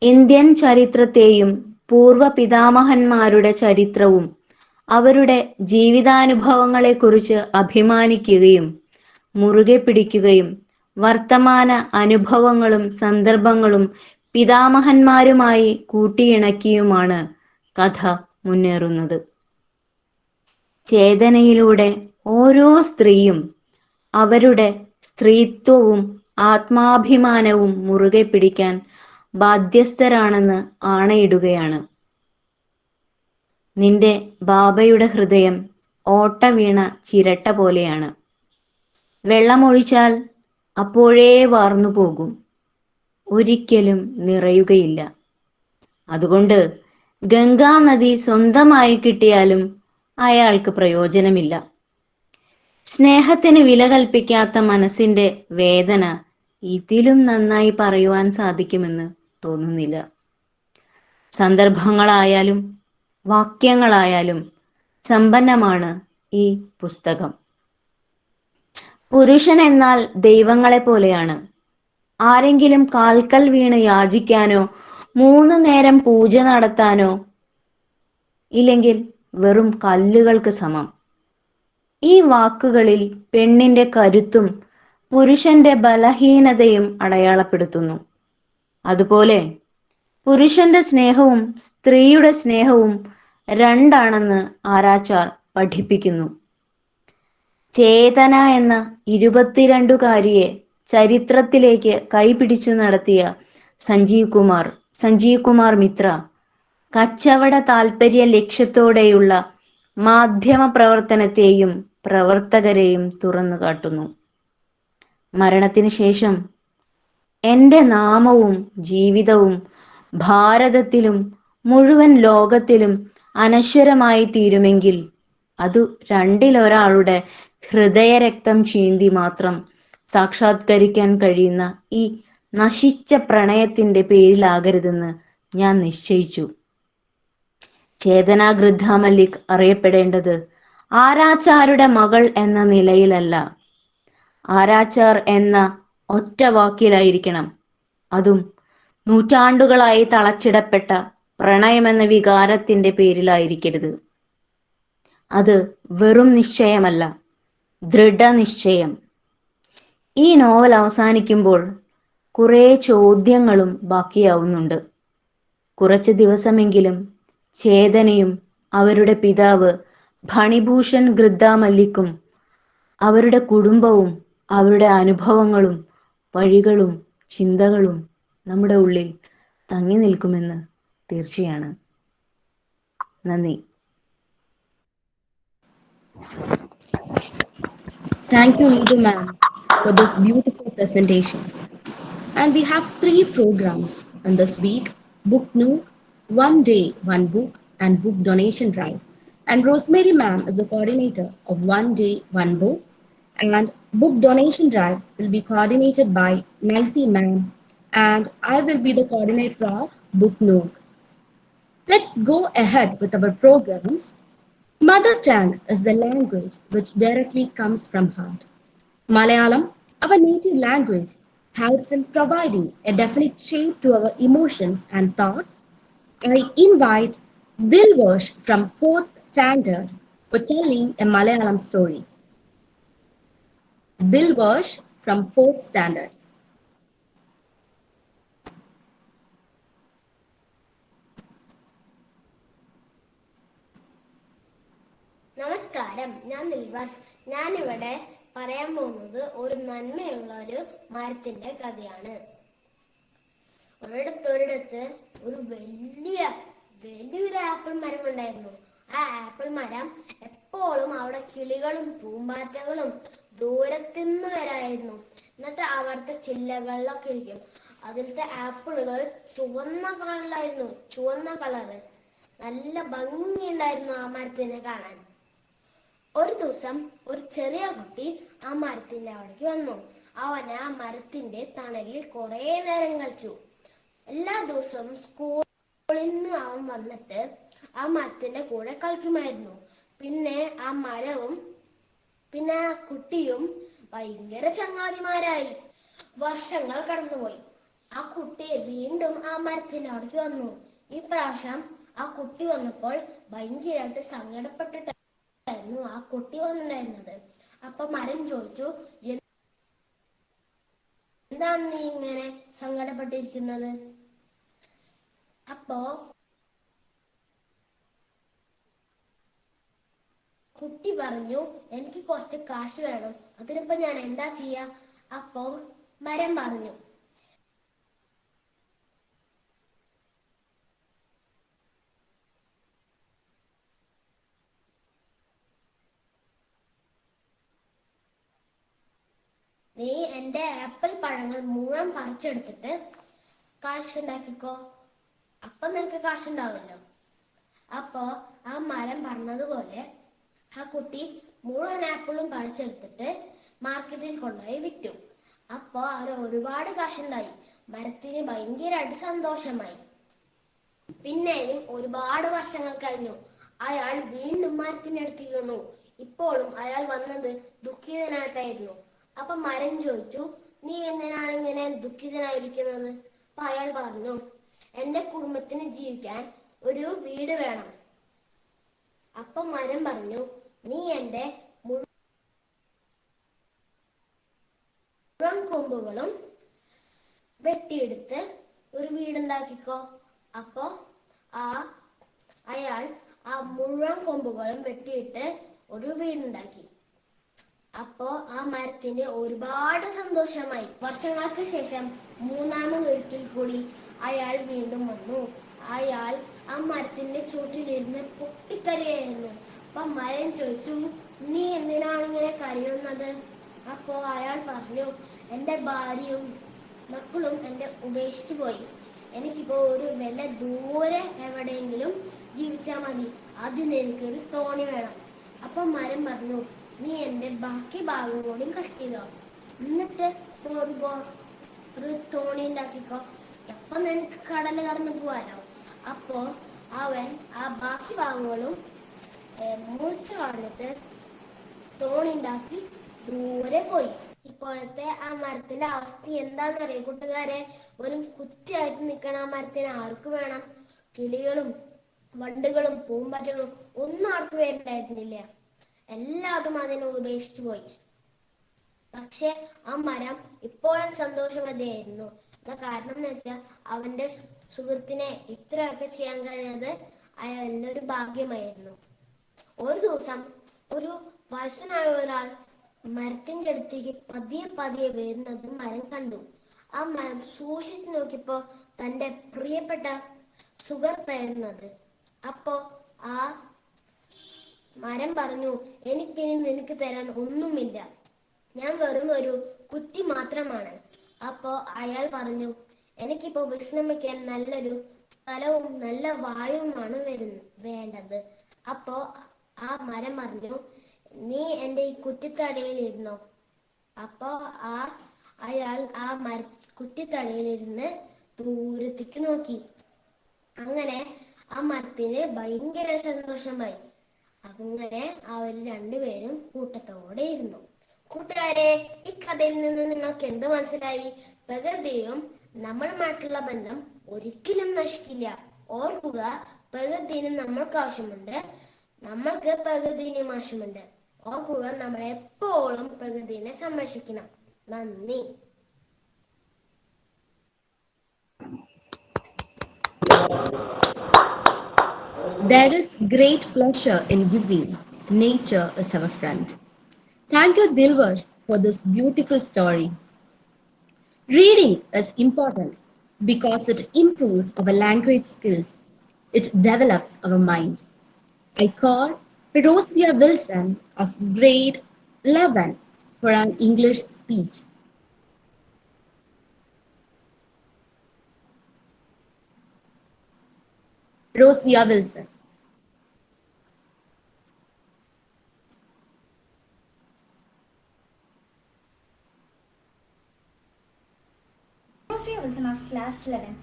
ഇന്ത്യൻ ചരിത്രത്തെയും പൂർവ പിതാമഹന്മാരുടെ ചരിത്രവും അവരുടെ ജീവിതാനുഭവങ്ങളെക്കുറിച്ച് അഭിമാനിക്കുകയും മുറുകെ പിടിക്കുകയും വർത്തമാന അനുഭവങ്ങളും സന്ദർഭങ്ങളും പിതാമഹന്മാരുമായി കൂട്ടിയിണക്കിയുമാണ് കഥ മുന്നേറുന്നത്. ചേതനയിലൂടെ ഓരോ സ്ത്രീയും അവരുടെ സ്ത്രീത്വവും ആത്മാഭിമാനവും മുറുകെ പിടിക്കാൻ ബാധ്യസ്ഥരാണെന്ന് ആണയിടുകയാണ്. നിന്റെ ബാബയുടെ ഹൃദയം ഓട്ട വീണ ചിരട്ട പോലെയാണ്. വെള്ളമൊഴിച്ചാൽ അപ്പോഴേ വാർന്നു പോകും, ഒരിക്കലും നിറയുകയില്ല. അതുകൊണ്ട് ഗംഗാ നദി സ്വന്തമായി കിട്ടിയാലും അയാൾക്ക് പ്രയോജനമില്ല. സ്നേഹത്തിന് വില കൽപ്പിക്കാത്ത മനസ്സിന്റെ വേദന ഇതിലും നന്നായി പറയുവാൻ സാധിക്കുമെന്ന് തോന്നുന്നില്ല. സന്ദർഭങ്ങളായാലും വാക്യങ്ങളായാലും സമ്പന്നമാണ് ഈ പുസ്തകം. പുരുഷൻ എന്നാൽ ദൈവങ്ങളെ പോലെയാണ്. ആരെങ്കിലും കാൽക്കൽ വീണ് യാചിക്കാനോ 3 നേരം പൂജ നടത്താനോ ഇല്ലെങ്കിൽ വെറും കല്ലുകൾക്ക് സമം. ഈ വാക്കുകളിൽ പെണ്ണിന്റെ കരുത്തും പുരുഷന്റെ ബലഹീനതയും അടയാളപ്പെടുത്തുന്നു. അതുപോലെ പുരുഷന്റെ സ്നേഹവും സ്ത്രീയുടെ സ്നേഹവും രണ്ടാണെന്ന് ആരാച്ചാർ പഠിപ്പിക്കുന്നു. ചേതന എന്ന 22കാരിയെ ചരിത്രത്തിലേക്ക് കൈപിടിച്ചു നടത്തിയ സഞ്ജീവ് കുമാർ മിത്ര കച്ചവട താൽപര്യ ലക്ഷ്യത്തോടെയുള്ള മാധ്യമ പ്രവർത്തനത്തെയും പ്രവർത്തകരെയും തുറന്നു കാട്ടുന്നു. മരണത്തിന് ശേഷം എൻ്റെ നാമവും ജീവിതവും ഭാരതത്തിലും മുഴുവൻ ലോകത്തിലും അനശ്വരമായി തീരുമെങ്കിൽ അതു രണ്ടിലൊരാളുടെ ഹൃദയരക്തം ചീന്തി മാത്രം സാക്ഷാത്കരിക്കാൻ കഴിയുന്ന ഈ നശിച്ച പ്രണയത്തിന്റെ പേരിലാകരുതെന്ന് ഞാൻ നിശ്ചയിച്ചു. ചേതന ഗൃദ്ധ മല്ലിക് അറിയപ്പെടേണ്ടത് ആരാച്ചാരുടെ മകൾ എന്ന നിലയിലല്ല, ആരാച്ചാർ എന്ന ഒറ്റ വാക്കിലായിരിക്കണം. അതും നൂറ്റാണ്ടുകളായി തളച്ചിടപ്പെട്ട പ്രണയമെന്ന വികാരത്തിന്റെ പേരിലായിരിക്കരുത്. അത് വെറും നിശ്ചയമല്ല, ദൃഢനിശ്ചയം. ഈ നോവൽ അവസാനിക്കുമ്പോൾ കുറേ ചോദ്യങ്ങളും ബാക്കിയാവുന്നുണ്ട്. കുറച്ച് ദിവസമെങ്കിലും ചേതനയും അവരുടെ പിതാവ് ഫണിഭൂഷൺ ഗൃദ്ധ മല്ലിക്കും അവരുടെ കുടുംബവും അവരുടെ അനുഭവങ്ങളും വഴികളും ചിന്തകളും നമ്മുടെ ഉള്ളിൽ തങ്ങി നിൽക്കുമെന്ന് തീർച്ചയാണ്. നന്ദി. Thank you, Needu ma'am, for this beautiful presentation. And we have 3 programs in this week: Book Nook, One Day, One Book, and Book Donation Drive. And Rosemary ma'am is the coordinator of One Day, One Book. And Book Donation Drive will be coordinated by Nancy ma'am. And I will be the coordinator of Book Nook. Let's go ahead with our programs. Mother tongue is the language which directly comes from heart. Malayalam, our native language, helps in providing a definite shape to our emotions and thoughts. I invite Dilwash from 4th standard for telling a Malayalam story. Dilwash from 4th standard. നമസ്കാരം, ഞാൻ ദിൽവാഷ്. ഞാനിവിടെ പറയാൻ പോകുന്നത് ഒരു നന്മയുള്ള ഒരു മരത്തിന്റെ കഥയാണ്. ഒരിടത്തൊരിടത്ത് ഒരു വലിയൊരു ആപ്പിൾ മരം ഉണ്ടായിരുന്നു. ആ ആപ്പിൾ മരം എപ്പോഴും അവിടെ കിളികളും പൂമ്പാറ്റകളും ദൂരത്തുനിന്ന് വരായിരുന്നു. എന്നിട്ട് അവിടുത്തെ ചില്ലകളിലൊക്കെ ഇരിക്കും. അതിലത്തെ ആപ്പിളുകൾ ചുവന്ന കളറിലായിരുന്നു. ചുവന്ന കളറ് നല്ല ഭംഗിയുണ്ടായിരുന്നു ആ മരത്തിനെ കാണാൻ. ഒരു ദിവസം ഒരു ചെറിയ കുട്ടി ആ മരത്തിന്റെ അവിടേക്ക് വന്നു. അവൻ ആ മരത്തിന്റെ തണലിൽ കുറേ നേരം കളിച്ചു. എല്ലാ ദിവസവും സ്കൂളിൽ നിന്ന് അവൻ വന്നിട്ട് ആ മരത്തിന്റെ കൂടെ കളിക്കുമായിരുന്നു. പിന്നെ ആ മരവും പിന്നെ ആ കുട്ടിയും ഭയങ്കര ചങ്ങാതിമാരായി. വർഷങ്ങൾ കടന്നുപോയി. ആ കുട്ടി വീണ്ടും ആ മരത്തിന്റെ അവിടേക്ക് വന്നു. ഈ പ്രാവശ്യം ആ കുട്ടി വന്നപ്പോൾ ഭയങ്കരമായിട്ട് സങ്കടപ്പെട്ടിട്ടായിരുന്നു ആ കുട്ടി വന്നിട്ടുണ്ടായിരുന്നത്. അപ്പൊ മരം ചോദിച്ചു, എന്താണ് നീ ഇങ്ങനെ സങ്കടപ്പെട്ടിരിക്കുന്നത്? അപ്പോ കുട്ടി പറഞ്ഞു, എനിക്ക് കുറച്ച് കാശ് വേണം, അതിനിപ്പോ ഞാൻ എന്താ ചെയ്യാ? അപ്പോ മരം പറഞ്ഞു, നീ എന്റെ ആപ്പിൾ പഴങ്ങൾ മുഴുവൻ പറിച്ചെടുത്തിട്ട് കാശുണ്ടാക്കിക്കോ, അപ്പൊ നിനക്ക് കാശുണ്ടാവുമല്ലോ. അപ്പോ ആ മരം പറഞ്ഞതുപോലെ ആ കുട്ടി മുഴുവൻ ആപ്പിളും പറിച്ചെടുത്തിട്ട് മാർക്കറ്റിൽ കൊണ്ടുപോയി വിറ്റു. അപ്പോ അവന് ഒരുപാട് കാശുണ്ടായി. മരത്തിന് ഭയങ്കരമായിട്ട് സന്തോഷമായി. പിന്നെയും ഒരുപാട് വർഷങ്ങൾ കഴിഞ്ഞു. അയാൾ വീണ്ടും മരത്തിന്റെ അടുത്തേക്ക് വന്നു. ഇപ്പോഴും അയാൾ വന്നത് ദുഃഖിതനായിട്ടായിരുന്നു. അപ്പൊ മരം ചോദിച്ചു, നീ എന്തിനാണ് ഇങ്ങനെ ദുഃഖിതനായിരിക്കുന്നത്? അപ്പൊ അയാൾ പറഞ്ഞു, എന്റെ കുടുംബത്തിന് ജീവിക്കാൻ ഒരു വീട് വേണം. അപ്പൊ മരം പറഞ്ഞു, നീ എന്റെ മുഴുവൻ കൊമ്പുകളും വെട്ടിയെടുത്ത് ഒരു വീടുണ്ടാക്കിക്കോ. അപ്പോ അയാൾ ആ മുഴുവൻ കൊമ്പുകളും വെട്ടിയിട്ട് ഒരു വീടുണ്ടാക്കി. അപ്പോ ആ മരത്തിന് ഒരുപാട് സന്തോഷമായി. വർഷങ്ങൾക്ക് ശേഷം മൂന്നാമതൊരിക്കൽ കൂടി അയാൾ വീണ്ടും വന്നു. അയാൾ ആ മരത്തിന്റെ ചുവട്ടിലിരുന്ന് പൊട്ടിക്കരയായിരുന്നു. അപ്പൊ മരം ചോദിച്ചു, നീ എന്തിനാണ് ഇങ്ങനെ കരയുന്നത്? അപ്പോ അയാൾ പറഞ്ഞു, എന്റെ ഭാര്യയും മക്കളും എന്നെ ഉപേക്ഷിച്ചു പോയി. എനിക്കിപ്പോ ഒരു വല്ല ദൂരെ എവിടെയെങ്കിലും ജീവിച്ചാൽ മതി. അതിന് എനിക്കൊരു തോണി വേണം. അപ്പൊ മരം പറഞ്ഞു, നീ എന്റെ ബാക്കി ഭാഗം കൂടി കട്ട് ചെയ്തോ, എന്നിട്ട് ഒരു തോണി ഉണ്ടാക്കിക്കോ, എപ്പൊ നിനക്ക് കടല് കടന്നു പോവാലോ. അപ്പോ അവൻ ആ ബാക്കി ഭാഗങ്ങളും മുറിച്ചു കളഞ്ഞിട്ട് തോണി ഉണ്ടാക്കി ദൂരെ പോയി. ഇപ്പോഴത്തെ ആ മരത്തിന്റെ അവസ്ഥ എന്താണെന്നറിയോ കൂട്ടുകാരെ? ഒരു കുറ്റിയായിട്ട് നിൽക്കണ ആ മരത്തിന് ആർക്ക് വേണം? കിളികളും വണ്ടുകളും പൂമ്പാറ്റകളും ഒന്നും ആർക്ക് വരുന്നുണ്ടായിരുന്നില്ല. എല്ലാതും അതിനെ ഉപേക്ഷിച്ചു പോയി. പക്ഷെ ആ മരം ഇപ്പോഴും സന്തോഷവതിയായിരുന്നു. കാരണം എന്ന് വെച്ചാൽ അവന്റെ സുഹൃത്തിനെ ഇത്രയൊക്കെ ചെയ്യാൻ കഴിയുന്നത് അയാളുടെ ഒരു ഭാഗ്യമായിരുന്നു. ഒരു ദിവസം ഒരു വയസ്സനായ ഒരാൾ മരത്തിന്റെ അടുത്തേക്ക് പതിയെ പതിയെ വരുന്നത് മരം കണ്ടു. ആ മരം സൂക്ഷിച്ചു നോക്കിയപ്പോ തന്റെ പ്രിയപ്പെട്ട സുഹൃത്തായിരുന്നത്. അപ്പോ ആ മരം പറഞ്ഞു, എനിക്കിനി നിനക്ക് തരാൻ ഒന്നുമില്ല, ഞാൻ വെറും ഒരു കുറ്റി മാത്രമാണ്. അപ്പോ അയാൾ പറഞ്ഞു, എനിക്കിപ്പോ വിശ്രമിക്കാൻ നല്ലൊരു സ്ഥലവും നല്ല വായുവുമാണ് വേണ്ടത്. അപ്പോ ആ മരം പറഞ്ഞു, നീ എന്റെ ഈ കുറ്റിത്തടിയിലിരുന്നോ. അപ്പോ അയാൾ ആ കുറ്റിത്തടിയിലിരുന്ന് ദൂരത്തേക്ക് നോക്കി. അങ്ങനെ ആ മരത്തിന് ഭയങ്കര സന്തോഷമായി. അങ്ങനെ അവർ രണ്ടുപേരും കൂട്ടത്തോടെ ഇരുന്നു. കൂട്ടുകാരെ, ഈ കഥയിൽ നിന്ന് നിങ്ങൾക്ക് എന്ത് മനസ്സിലായി? പ്രകൃതിയും നമ്മളുമായിട്ടുള്ള ബന്ധം ഒരിക്കലും നശിക്കില്ല. ഓർക്കുക, പ്രകൃതിന് നമ്മൾക്ക് ആവശ്യമുണ്ട്, നമ്മൾക്ക് പ്രകൃതിനും ആവശ്യമുണ്ട്. ഓർക്കുക, നമ്മൾ എപ്പോഴും പ്രകൃതിനെ സംരക്ഷിക്കണം. നന്ദി. There is great pleasure in giving. Nature is our friend. Thank you, Dilwar, for this beautiful story. Reading is important because it improves our language skills. It develops our mind. I call Rosevia Wilson of grade 11 for an English speech. Rosevia Wilson. Sri Wilson of Class 11,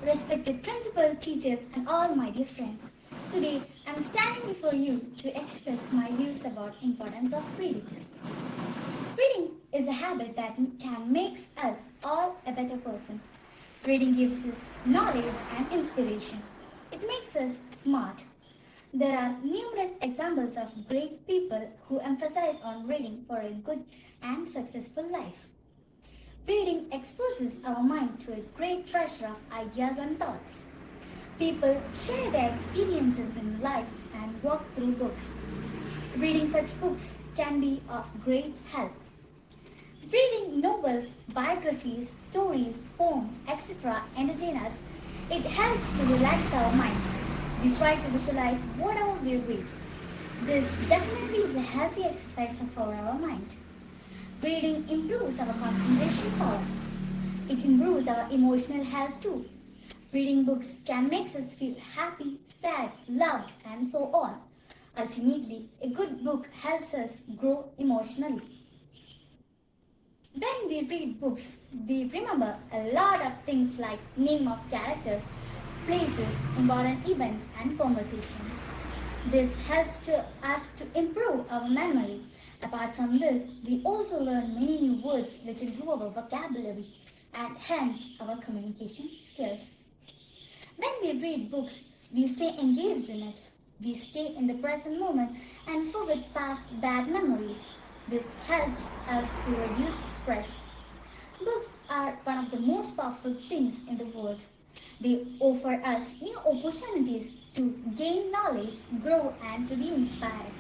respected principal, teachers, and all my dear friends. Today, I am standing before you to express my views about importance of reading. Reading is a habit that can make us all a better person. Reading gives us knowledge and inspiration. It makes us smart. There are numerous examples of great people who emphasize on reading for a good and successful life. Reading exposes our mind to a great treasure of ideas and thoughts. People share their experiences in life and walk through books. Reading such books can be of great help. Reading novels, biographies, stories, poems, etc. entertain us. It helps to relax our mind. We try to visualize whatever we read. This definitely is a healthy exercise for our mind. Reading improves our concentration power. It improves our emotional health too. Reading books can make us feel happy, sad, loved, and so on. Ultimately, a good book helps us grow emotionally. When we read books, we remember a lot of things like name of characters, places, important events, and conversations. This helps us to improve our memory. Apart from this, we also learn many new words which improve our vocabulary and hence our communication skills. When we read books, we stay engaged in it. We stay in the present moment and forget past bad memories. This helps us to reduce stress. Books are one of the most powerful things in the world. They offer us new opportunities to gain knowledge, grow, and to be inspired.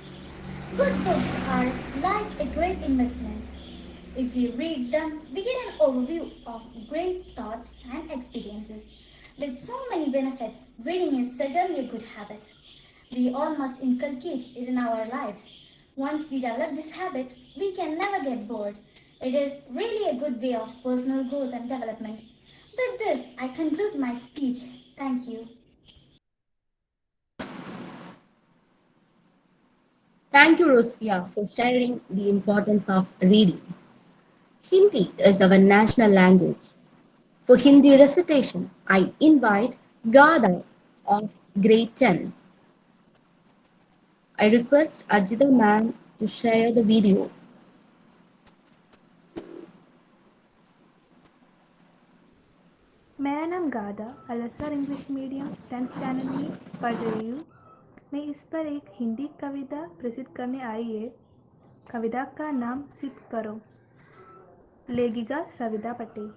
Good books are like a great investment. If we read them, we get an overview of great thoughts and experiences. With so many benefits, reading is certainly a good habit. We all must inculcate it in our lives. Once we develop this habit, we can never get bored. It is really a good way of personal growth and development. With this, I conclude my speech. Thank you. Thank you, Rosvia, for sharing the importance of reading. Hindi is our national language. For Hindi recitation, I invite Gada of grade 10. I request Ajita ma'am to share the video. मेरा नाम गादा ulcer English medium 10th standard में पढ़ रही हूँ। मैं इस पर एक हिंदी कविता प्रस्तुत करने आई है। कविता का नाम सिद्ध करो। लेखिका सविता पटेल।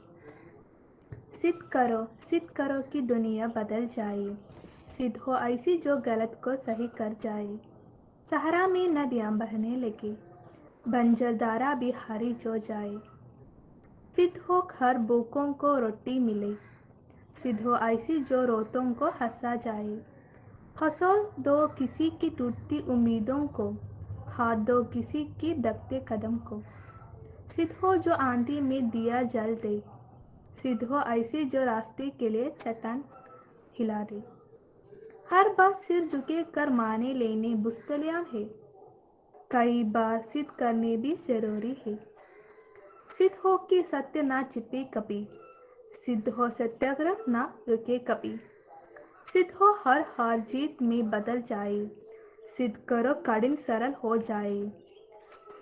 सिद्ध करो कि दुनिया बदल जाए। सिद्ध हो ऐसी जो गलत को सही कर जाए। सहारा में नदियाँ बहने लगे, बंजर दारा भी हरी जो जाए। सिद्ध हो हर भूखों को रोटी मिले, सिद्ध हो ऐसी जो रोतों को हंसा जाए। हौसला दो किसी की टूटती उम्मीदों को, हाथ दो किसी की दबते कदम को। सिद्ध हो जो आंधी में दिया जल दे, सिद्ध हो ऐसी जो रास्ते के लिए चट्टान हिला दे। हर बार सिर झुके कर माने लेने बुस्तलियां है, कई बार सिद्ध करने भी जरूरी है। सिद्ध हो कि सत्य ना छिपे कभी, सिद्ध हो सत्याग्रह ना रुके कभी। सिद्ध हो हर हार जीत में बदल जाए, सिद्ध करो कठिन सरल हो जाए।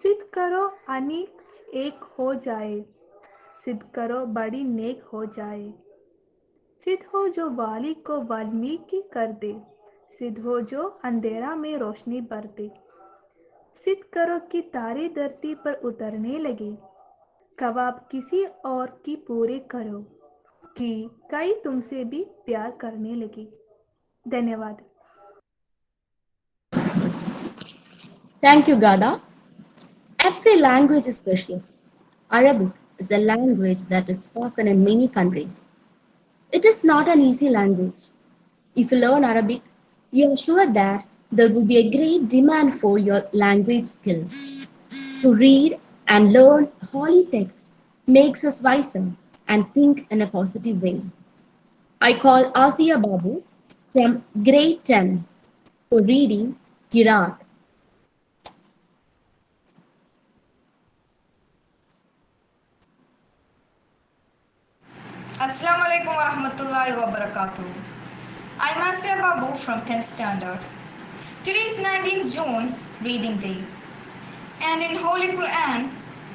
सिद्ध करो अनेक एक हो जाए, सिद्ध करो बड़ी नेक हो जाए। सिद्ध हो जो वाली को वाल्मीकि कर दे, सिद्ध हो जो अंधेरा में रोशनी भर दे। सिद्ध करो कि तारे धरती पर उतरने लगे, ख्वाब किसी और की पूरे करो, कि कई तुमसे भी प्यार करने लगे। धन्यवाद। Thank you, Gada. Every language is precious. Arabic is a language that is spoken in many countries. It is not an easy language. If you learn Arabic, you are sure that there will be a great demand for your language skills. To read and learn holy text makes us wiser and think in a positive way. I call Asiya Babu from grade 10 for reading Kirat. Assalamu alaikum wa rahmatullahi wa barakatuh. I'm Asya Babu from 10th standard. Today is 19th June, reading day. And in Holy Quran,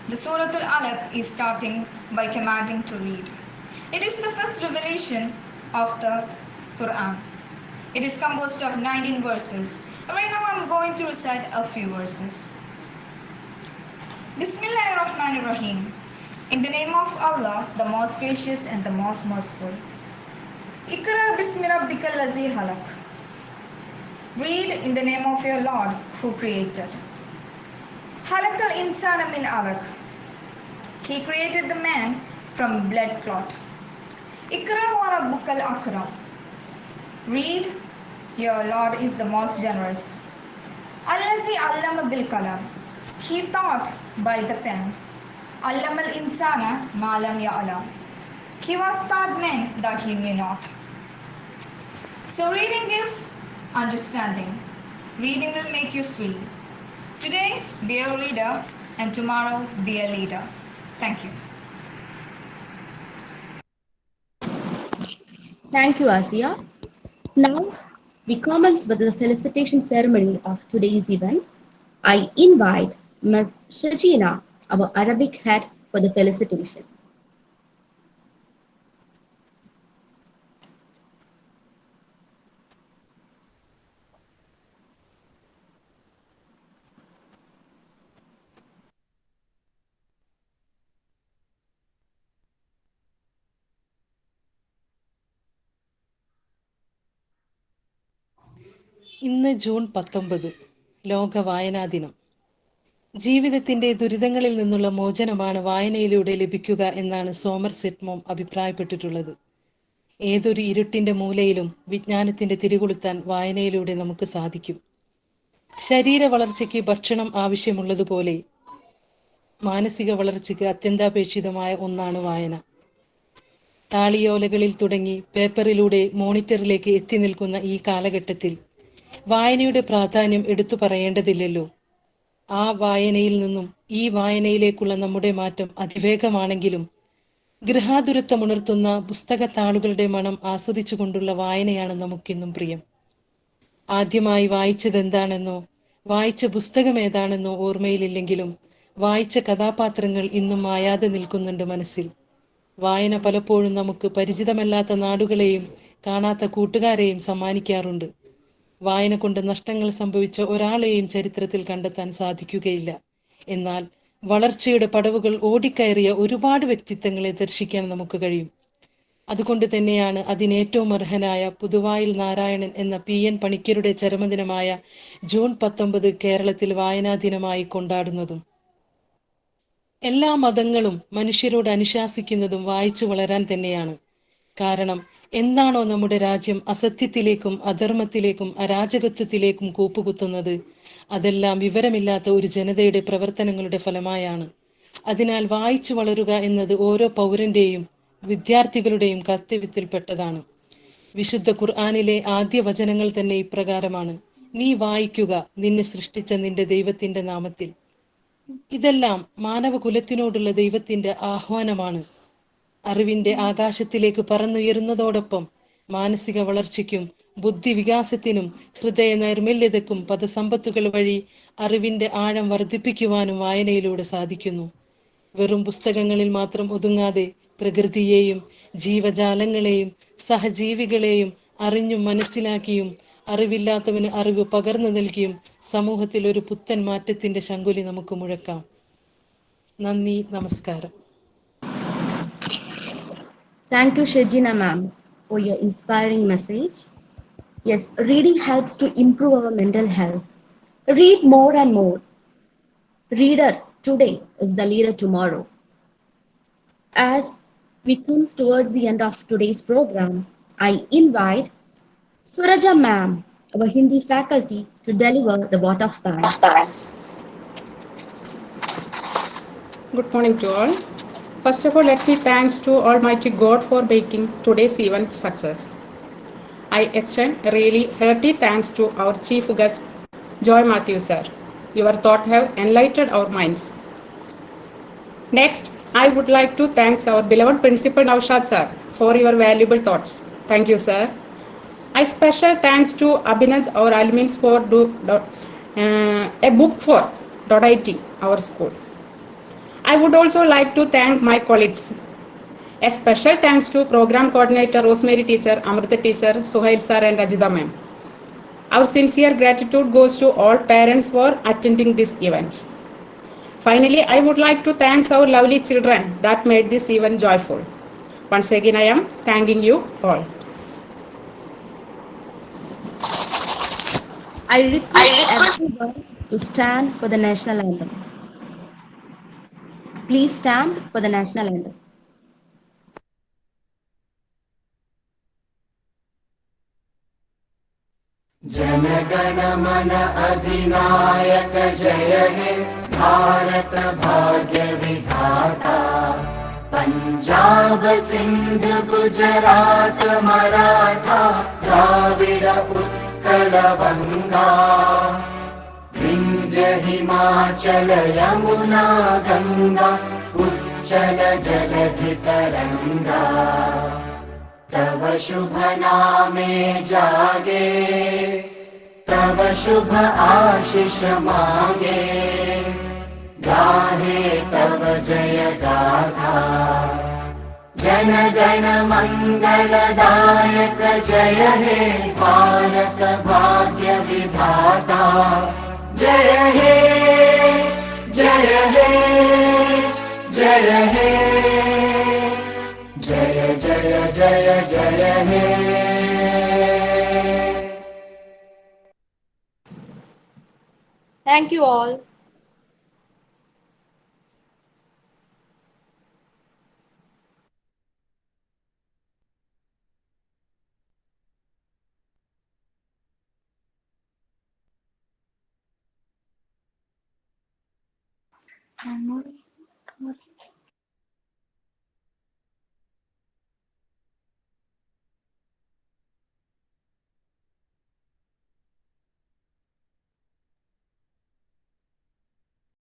the Surah Al-Alaq is starting by commanding to read. It is the first revelation of the Quran. It is composed of 19 verses. Right now I'm going to recite a few verses. Bismillahirrahmanirrahim. In the name of Allah, the most gracious and the most merciful. Iqra bismi rabbikal ladzi khalaq. Read in the name of your Lord who created. Khalaqal insana min alaq. He created the man from blood clot. Iqra wa rabbukal akram. Read, your Lord is the most generous. Allazi allama bil kalam. He taught by the pen. Allamal insana ma lam ya'lam. He was taught men that he knew not. So reading gives understanding. Reading will make you free. Today be a reader and tomorrow be a leader. Thank you. Thank you, Asiya. Now, we commence with the felicitation ceremony of today's event. I invite Ms. Shajina, our Arabic head, for the felicitation. ഇന്ന് June 19 ലോക വായനാ ദിനം. ജീവിതത്തിന്റെ ദുരിതങ്ങളിൽ നിന്നുള്ള മോചനമാണ് വായനയിലൂടെ ലഭിക്കുക എന്നാണ് Somerset Maugham അഭിപ്രായപ്പെട്ടിട്ടുള്ളത്. ഏതൊരു ഇരുട്ടിന്റെ മൂലയിലും വിജ്ഞാനത്തിന്റെ തിരികൊളുത്താൻ വായനയിലൂടെ നമുക്ക് സാധിക്കും. ശരീര വളർച്ചയ്ക്ക് ഭക്ഷണം ആവശ്യമുള്ളതുപോലെ മാനസിക വളർച്ചയ്ക്ക് അത്യന്താപേക്ഷിതമായ ഒന്നാണ് വായന. താളിയോലകളിൽ തുടങ്ങി പേപ്പറിലൂടെ മോണിറ്ററിലേക്ക് എത്തി നിൽക്കുന്ന ഈ കാലഘട്ടത്തിൽ വായനയുടെ പ്രാധാന്യം എടുത്തു പറയേണ്ടതില്ലല്ലോ. ആ വായനയിൽ നിന്നും ഈ വായനയിലേക്കുള്ള നമ്മുടെ മാറ്റം അതിവേഗമാണെങ്കിലും ഗൃഹാതുരത്വമുണർത്തുന്ന പുസ്തകത്താളുകളുടെ മണം ആസ്വദിച്ചുകൊണ്ടുള്ള വായനയാണ് നമുക്കിന്നും പ്രിയം. ആദ്യമായി വായിച്ചതെന്താണെന്നോ വായിച്ച പുസ്തകം ഏതാണെന്നോ ഓർമ്മയിലില്ലെങ്കിലും വായിച്ച കഥാപാത്രങ്ങൾ ഇന്നും മായാതെ നിൽക്കുന്നുണ്ട് മനസ്സിൽ. വായന പലപ്പോഴും നമുക്ക് പരിചിതമല്ലാത്ത നാടുകളെയും കാണാത്ത കൂട്ടുകാരെയും സമ്മാനിക്കാറുണ്ട്. വായന കൊണ്ട് നഷ്ടങ്ങൾ സംഭവിച്ച ഒരാളെയും ചരിത്രത്തിൽ കണ്ടെത്താൻ സാധിക്കുകയില്ല. എന്നാൽ വളർച്ചയുടെ പടവുകൾ ഓടിക്കയറിയ ഒരുപാട് വ്യക്തിത്വങ്ങളെ ദർശിക്കാൻ നമുക്ക് കഴിയും. അതുകൊണ്ട് തന്നെയാണ് അതിനേറ്റവും അർഹനായ പുതുവായിൽ നാരായണൻ എന്ന PN പണിക്കരുടെ ചരമദിനമായ ജൂൺ 19 കേരളത്തിൽ വായനാ ദിനമായി കൊണ്ടാടുന്നതും. എല്ലാ മതങ്ങളും മനുഷ്യരോട് അനുശാസിക്കുന്നതും വായിച്ചു വളരാൻ തന്നെയാണ്. കാരണം എന്താണോ നമ്മുടെ രാജ്യം അസത്യത്തിലേക്കും അധർമ്മത്തിലേക്കും അരാജകത്വത്തിലേക്കും കൂപ്പുകുത്തുന്നത്, അതെല്ലാം വിവരമില്ലാത്ത ഒരു ജനതയുടെ പ്രവർത്തനങ്ങളുടെ ഫലമായാണ്. അതിനാൽ വായിച്ചു വളരുക എന്നത് ഓരോ പൗരന്റെയും വിദ്യാർത്ഥികളുടെയും കർത്തവ്യത്തിൽപ്പെട്ടതാണ്. വിശുദ്ധ ഖുർആനിലെ ആദ്യ വചനങ്ങൾ തന്നെ ഇപ്രകാരമാണ്: നീ വായിക്കുക നിന്നെ സൃഷ്ടിച്ച നിന്റെ ദൈവത്തിന്റെ നാമത്തിൽ. ഇതെല്ലാം മാനവകുലത്തിനോടുള്ള ദൈവത്തിന്റെ ആഹ്വാനമാണ്. അറിവിന്റെ ആകാശത്തിലേക്ക് പറന്നുയരുന്നതോടൊപ്പം മാനസിക വളർച്ചയ്ക്കും ബുദ്ധിവികാസത്തിനും ഹൃദയ നൈർമല്യതയ്ക്കും പദസമ്പത്തുകൾ വഴി അറിവിന്റെ ആഴം വർദ്ധിപ്പിക്കുവാനും വായനയിലൂടെ സാധിക്കുന്നു. വെറും പുസ്തകങ്ങളിൽ മാത്രം ഒതുങ്ങാതെ പ്രകൃതിയെയും ജീവജാലങ്ങളെയും സഹജീവികളെയും അറിഞ്ഞും മനസ്സിലാക്കിയും അറിവില്ലാത്തവന് അറിവ് പകർന്നു നൽകിയും സമൂഹത്തിൽ ഒരു പുത്തൻ മാറ്റത്തിന്റെ ശങ്കുലി നമുക്ക് മുഴക്കാം. നന്ദി, നമസ്കാരം. Thank you, Shajina ma'am, for your inspiring message. Yes, reading helps to improve our mental health. Read more and more. Reader today is the leader tomorrow. As we come towards the end of today's program, I invite Suraja ma'am, our Hindi faculty, to deliver the vote of thanks. Good morning to all. First of all, let me thanks to Almighty God for making today's event success. I extend really hearty thanks to our chief guest, Joy Matthew sir. Your thought have enlightened our minds. Next, I would like to thank our beloved Principal Naushad sir for your valuable thoughts. Thank you, sir. I special thanks to Abhinav, our alumnus, for a book for donating our school. I would also like to thank my colleagues. A special thanks to Program Coordinator Rosemary teacher, Amrita teacher, Suhail sir and Rajita ma'am. Our sincere gratitude goes to all parents for attending this event. Finally, I would like to thank our lovely children that made this event joyful. Once again, I am thanking you all. I request everyone to stand for the national anthem. Please stand for the national anthem. जनगण मन अधिनायक जय हे भारत भाग्य विधाता पंजाब सिंध गुजरात मराठा द्राविड उत्कल बंगा विंध्य हिमाचल यमुना गंगा उच्चल जलधि तरंगा तव शुभ नामे जागे तव शुभ आशीष मांगे गाहे तव जय गाथा जन गण मंगलदायक जय हे भारत भाग्य विधाता जय हे जय हे जय हे जय जय जय जय हे Thank you all.